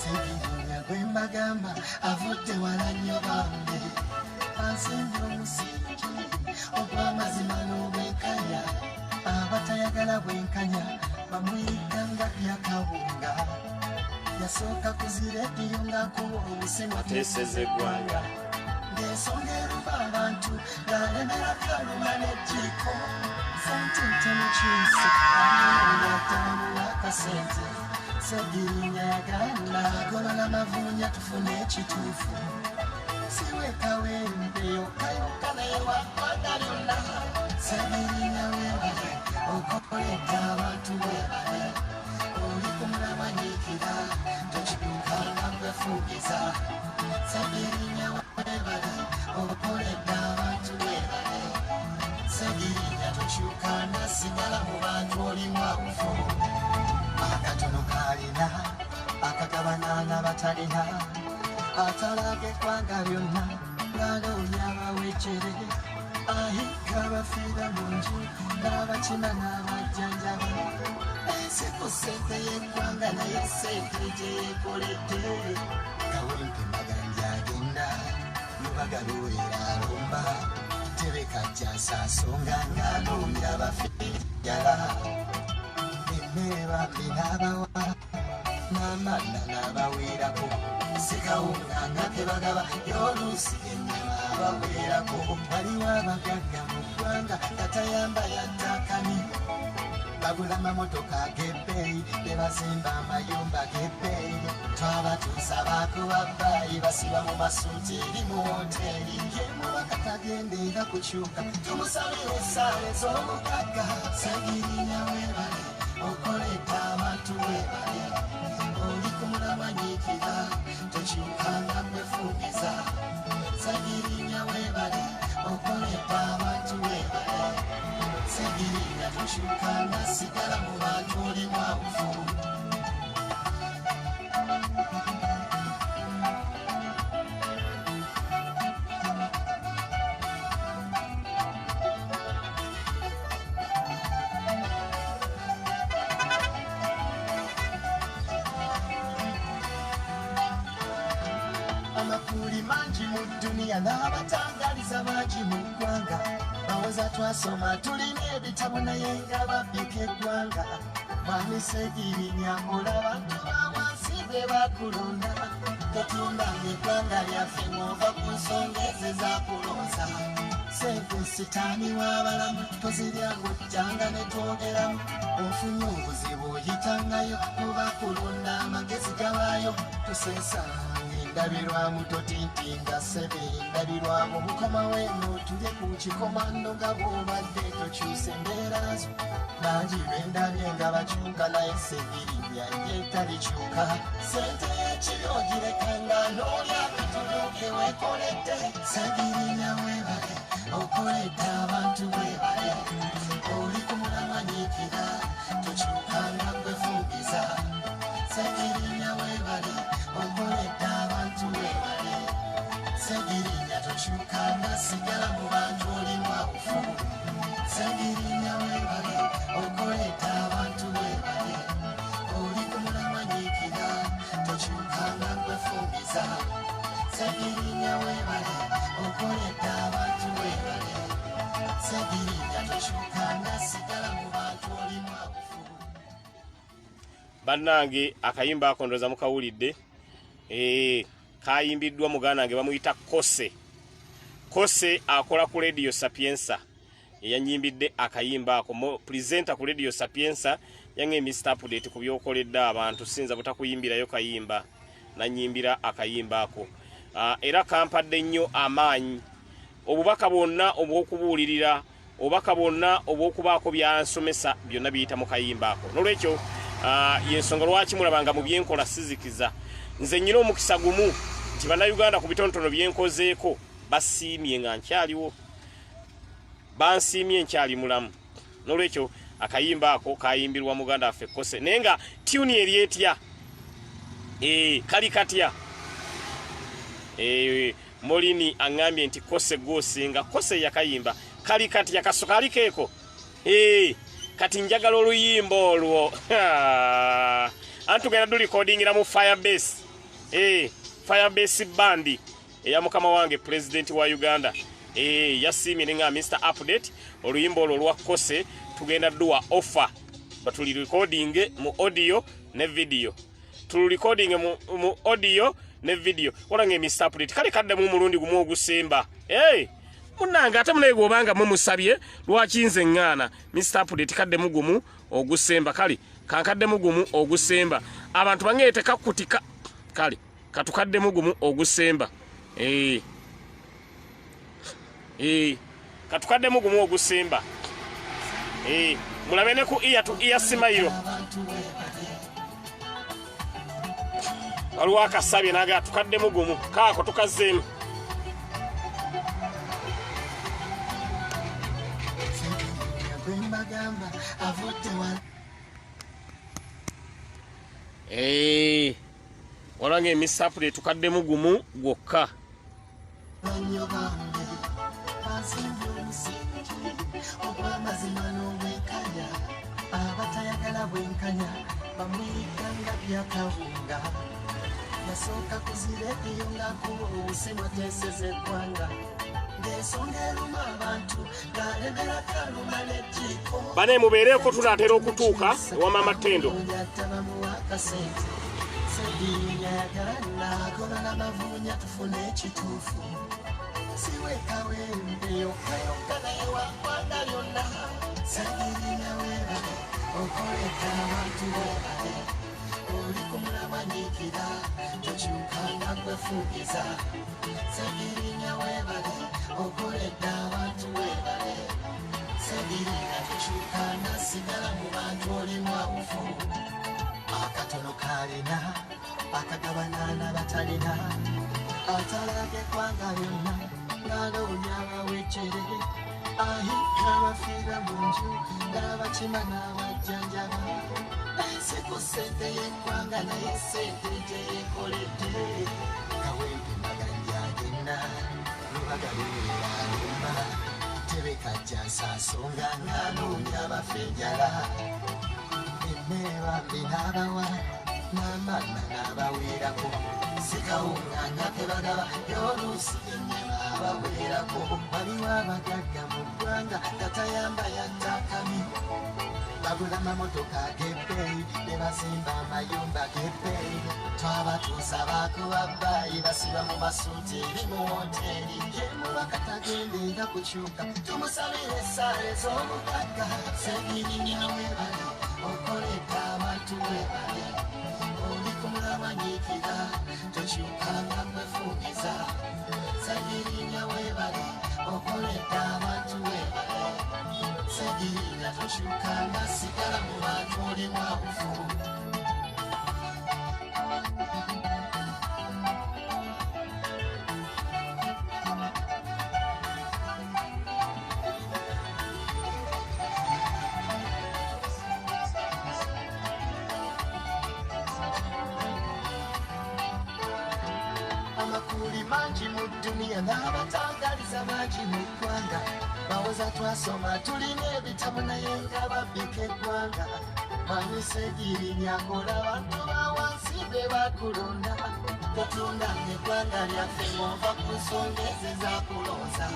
segirinya gwe mbagamba avudde wala nnyo bambe ansinga omusingi ogw'amazima n'obwenkanya abatayagala bwenkanya bamuyiganga byakawunga yasooka kuzirediyo ng'akuwa obusimu ateeseza eggwanga ng'ensonga eruva abantu ng'alemera kaluma n'ejjiiko sente ntemukiise aliyatamuwa akasente segirinya yagamba golola mavunya tufune ekituufu siwekawembe yokayoka naye waggwanga lyonna segirinya weebale okoledde abantu weebale oli ku mulamanyiikira tokyukanga kwefuugiza segirinya weebale okoledde abantu weebale segirinya tokyukanga sigala mu bantu oli mwabufu akatono kalina akagabana batalina atalaga eggwanga lyonna ng'aloonya abawecere ahika abafiira mu nju n'abakima n'abajjanjaba ensiko sente y'eggwanga naye sente gye yeekoledde kawempe maganja agenda lubaga luwera alumba tereka jasaasonga ng'aloonya abafiira emmere bambi n'abawa n'amanda n'abaweerako sikawunga nga tebagaba y'oluusi ennyama abaweerako waliwo abagagga mu ggwanga nga tayamba yattakani bagula mamotoka g'ebbeeyi ne bazimba amayumba g'ebbeeyi twabatuusa bakuba bbayi basiba mu masuuti eri mu woteeri yemuwaka tagendeera kukyuka tumusabire essaawa ez'omugagga segirinya weebale okoledde abantu weebale oli ku mulamanyiikira media n'abatangaliza bangi mu ggwanga bawoza twasoma tulina ebitabo naye nga babbika eggwanga mwami Segirinya ol'abantu bawansi be bakulonda totundanga eggwanga lyaffe ng'ova ku nsonga ezo ezakulonza sente sitaani w'abalamu toziryangu ojjanga ne twogeramu ofunye obuzibu oyitangayo mubakulonda amagezi gabaayo tusesanga endabirwamu totintinga ssebe endabirwamu mukama weeno tulye ku kikomando nga bw'obadde tokyusa embeera zo bangi bendabye nga bakyuka naye Segirinya etalikyuka sente y'ekiro girekanga n'olya bituluke weekoledde Segirinya weebale okoledde abantu weebale oli ku mulamwa nyiikira tokyukanga gwefuugiza Segirinya weebale okoledde abantu weebale Segirinya tokyukanga sigala mu bantu olimu abufu Segirinya weebale okoledde abantu weebale oli ku mulamwa nyiikira tokyukanga gwefuugiza Segirinya weebale okoledde abantu weebale Segirinya tokyukanga sigala mu bantu olimu abufu. Bannange akayimba akondoza mukawulidde kayimbiddwa muganda wange bamuyita Kose akola ku Radio Sapienza yanyimbidde akayimba ako presenter ku Radio Sapienza yange Mr. Update ku byokoledde abantu sinza butakuyimbirayo kayimba nanyimbira akayimba ako era kampadde nnyo amaanyi obubaka bwonna obw'okubuulirira obubaka bwonna obw'okubaako byansomesa byonna biyita mu kayimba ako n'olwekyo yensonga lwaki mulabanga mu byenkola sizikiza nze nnyina omukisa gumu nti bannayuganda ku bitonotono byenkozeeko basiimye nga nkyaliwo bansiimye nkyali mulamu n'olwekyo akayimba ako kayimbirwa muganda waffe Kose naye nga tuni eryetya kali katya Molini angambye nti Kose gwosinga Kose yakayimba kali katya kasokali keeko kati njagala oluyimba olwo antugenda dulikodingira mu Firebase bandi eya mukama wange president wa Uganda yasiimye nga Mr. Update oluyimba olwo lwa Kose tugenda duwa offer batuli recording mu audio ne video recording mu audio ne video olange Mr. Update kale kadde mu mulundi gumu ogusemba munanga ate munaye gobanga mumusabye lwaki nze ngana Mr. Update kadde mugumu ogusemba kale kankadde mugumu ogusemba abantu bangete kakutika kale katukadde mugumu ogusemba katukadde mugumu ogusemba mulabene ku iya simairo waliwo akasabye naga tukadde mugumu kaako tukazeemu walange Mr. Update tukadde mugumu gwokka abatayagala bwenkanya bamwikanga byakawunga yasooka kuzirediyo ngakuba obusemwa teseze eggwanga ng'ensonga eruma abantu ng'alemera kaluma n'ejjiiko bane mubeereko tunaatera okutuuka ewa Mama Ttendo Segirinya yagala naakola n'amavuunya tufune ekituufu siwekawembe yokka naye waggwanga lyonna Segirinya weebale okoledde abantu weebale oli ku mulamwa nyiikira tokyukanga gwefuugiza Segirinya weebale okoledde abantu weebale Segirinya tokyukanga sigala mu bantu olimu abufu akatono kalina akagabana batalina atalage kwanga lyonna ng'aloonya abawecere ahika abafiira mu nju ng'abakima n'abajjanjaba enseko ssente y'eggwanga naye ssente gyeyekoledde kawempe maganja agenda lubaga luwera alumba tebekajja nsaasonga ng'aloonya abafe enjala emmere bambi n'abawa n'amana n'abaweerako sikawunganya tebagaba y'oluusi ennyama abaweerako waliwo abagagga mu ggwanga gatayamba yattakami bagula amamotoka g'ebbeeyi ne bazimba amayumba g'ebbeeyi twabatuusa bakuwabbayi basiba mu masuuti eri mu woteeri yemubaka tagendenga kukyuka tumusabire essaala ez'omugagga segirinya webale okoleka abantu webale oli kumulawanyiikira tokyukanga kwefuugiza segirinya webale okoleka abantu webale segirinya tokyukanga sigala mu bantu oli mwabufu amakuli mangi mu dduniya n'abatangaliza mangi mu ggwanga bawoza twasoma tulina ebitabo naye nga babbika eggwanga manyisegirinya kola bantu bawansi be bakulonda totunda eggwanga lyaffe ng'ova ku nsonga ezo ezakulonza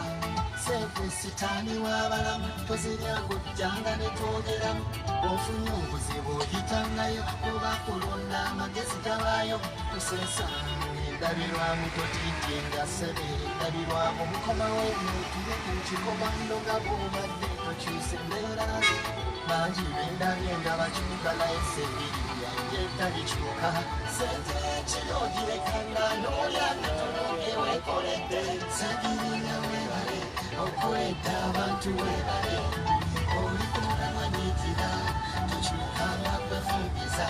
sente sitaani w'abalamu toziryango jjanga ne twogeramu ofunye obuzibu oyitangayo kuba kulonda amagezi gabaayo tusesaamu endabirwamu totijjenga ssebe endabirwamu mukomawo netuye ku kikomando nga bw'obadde tokyuse embeera bangi bendabye nga bakyuka naye sebiriya yetalikyuka sente ekiro girekanga n'olyanga tonogewekoledde segirinya webale okoledde abantu webale oli kumulamanyiikira tokyukanga kwefuugiza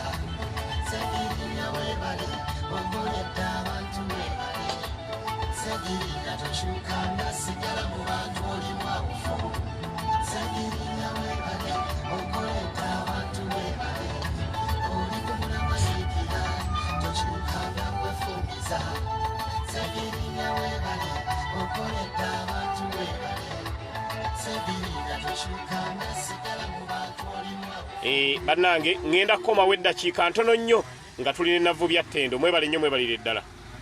segirinya webale okoledde abantu webale segirinya tokyukanga sigala mu bantu oli mwabufu segirinya webale okoledde abantu webale oli kumulamanyiikira tokyukanga kwefuugiza segirinya webale okoledde abantu webale segirinya tokyukanga sigala mu bantu oli mwabufu bannange ŋŋenda kukomawo eddakiika ntono nnyo nga tulina ennavu bya ttendo mwebalennyo mwebalire ddala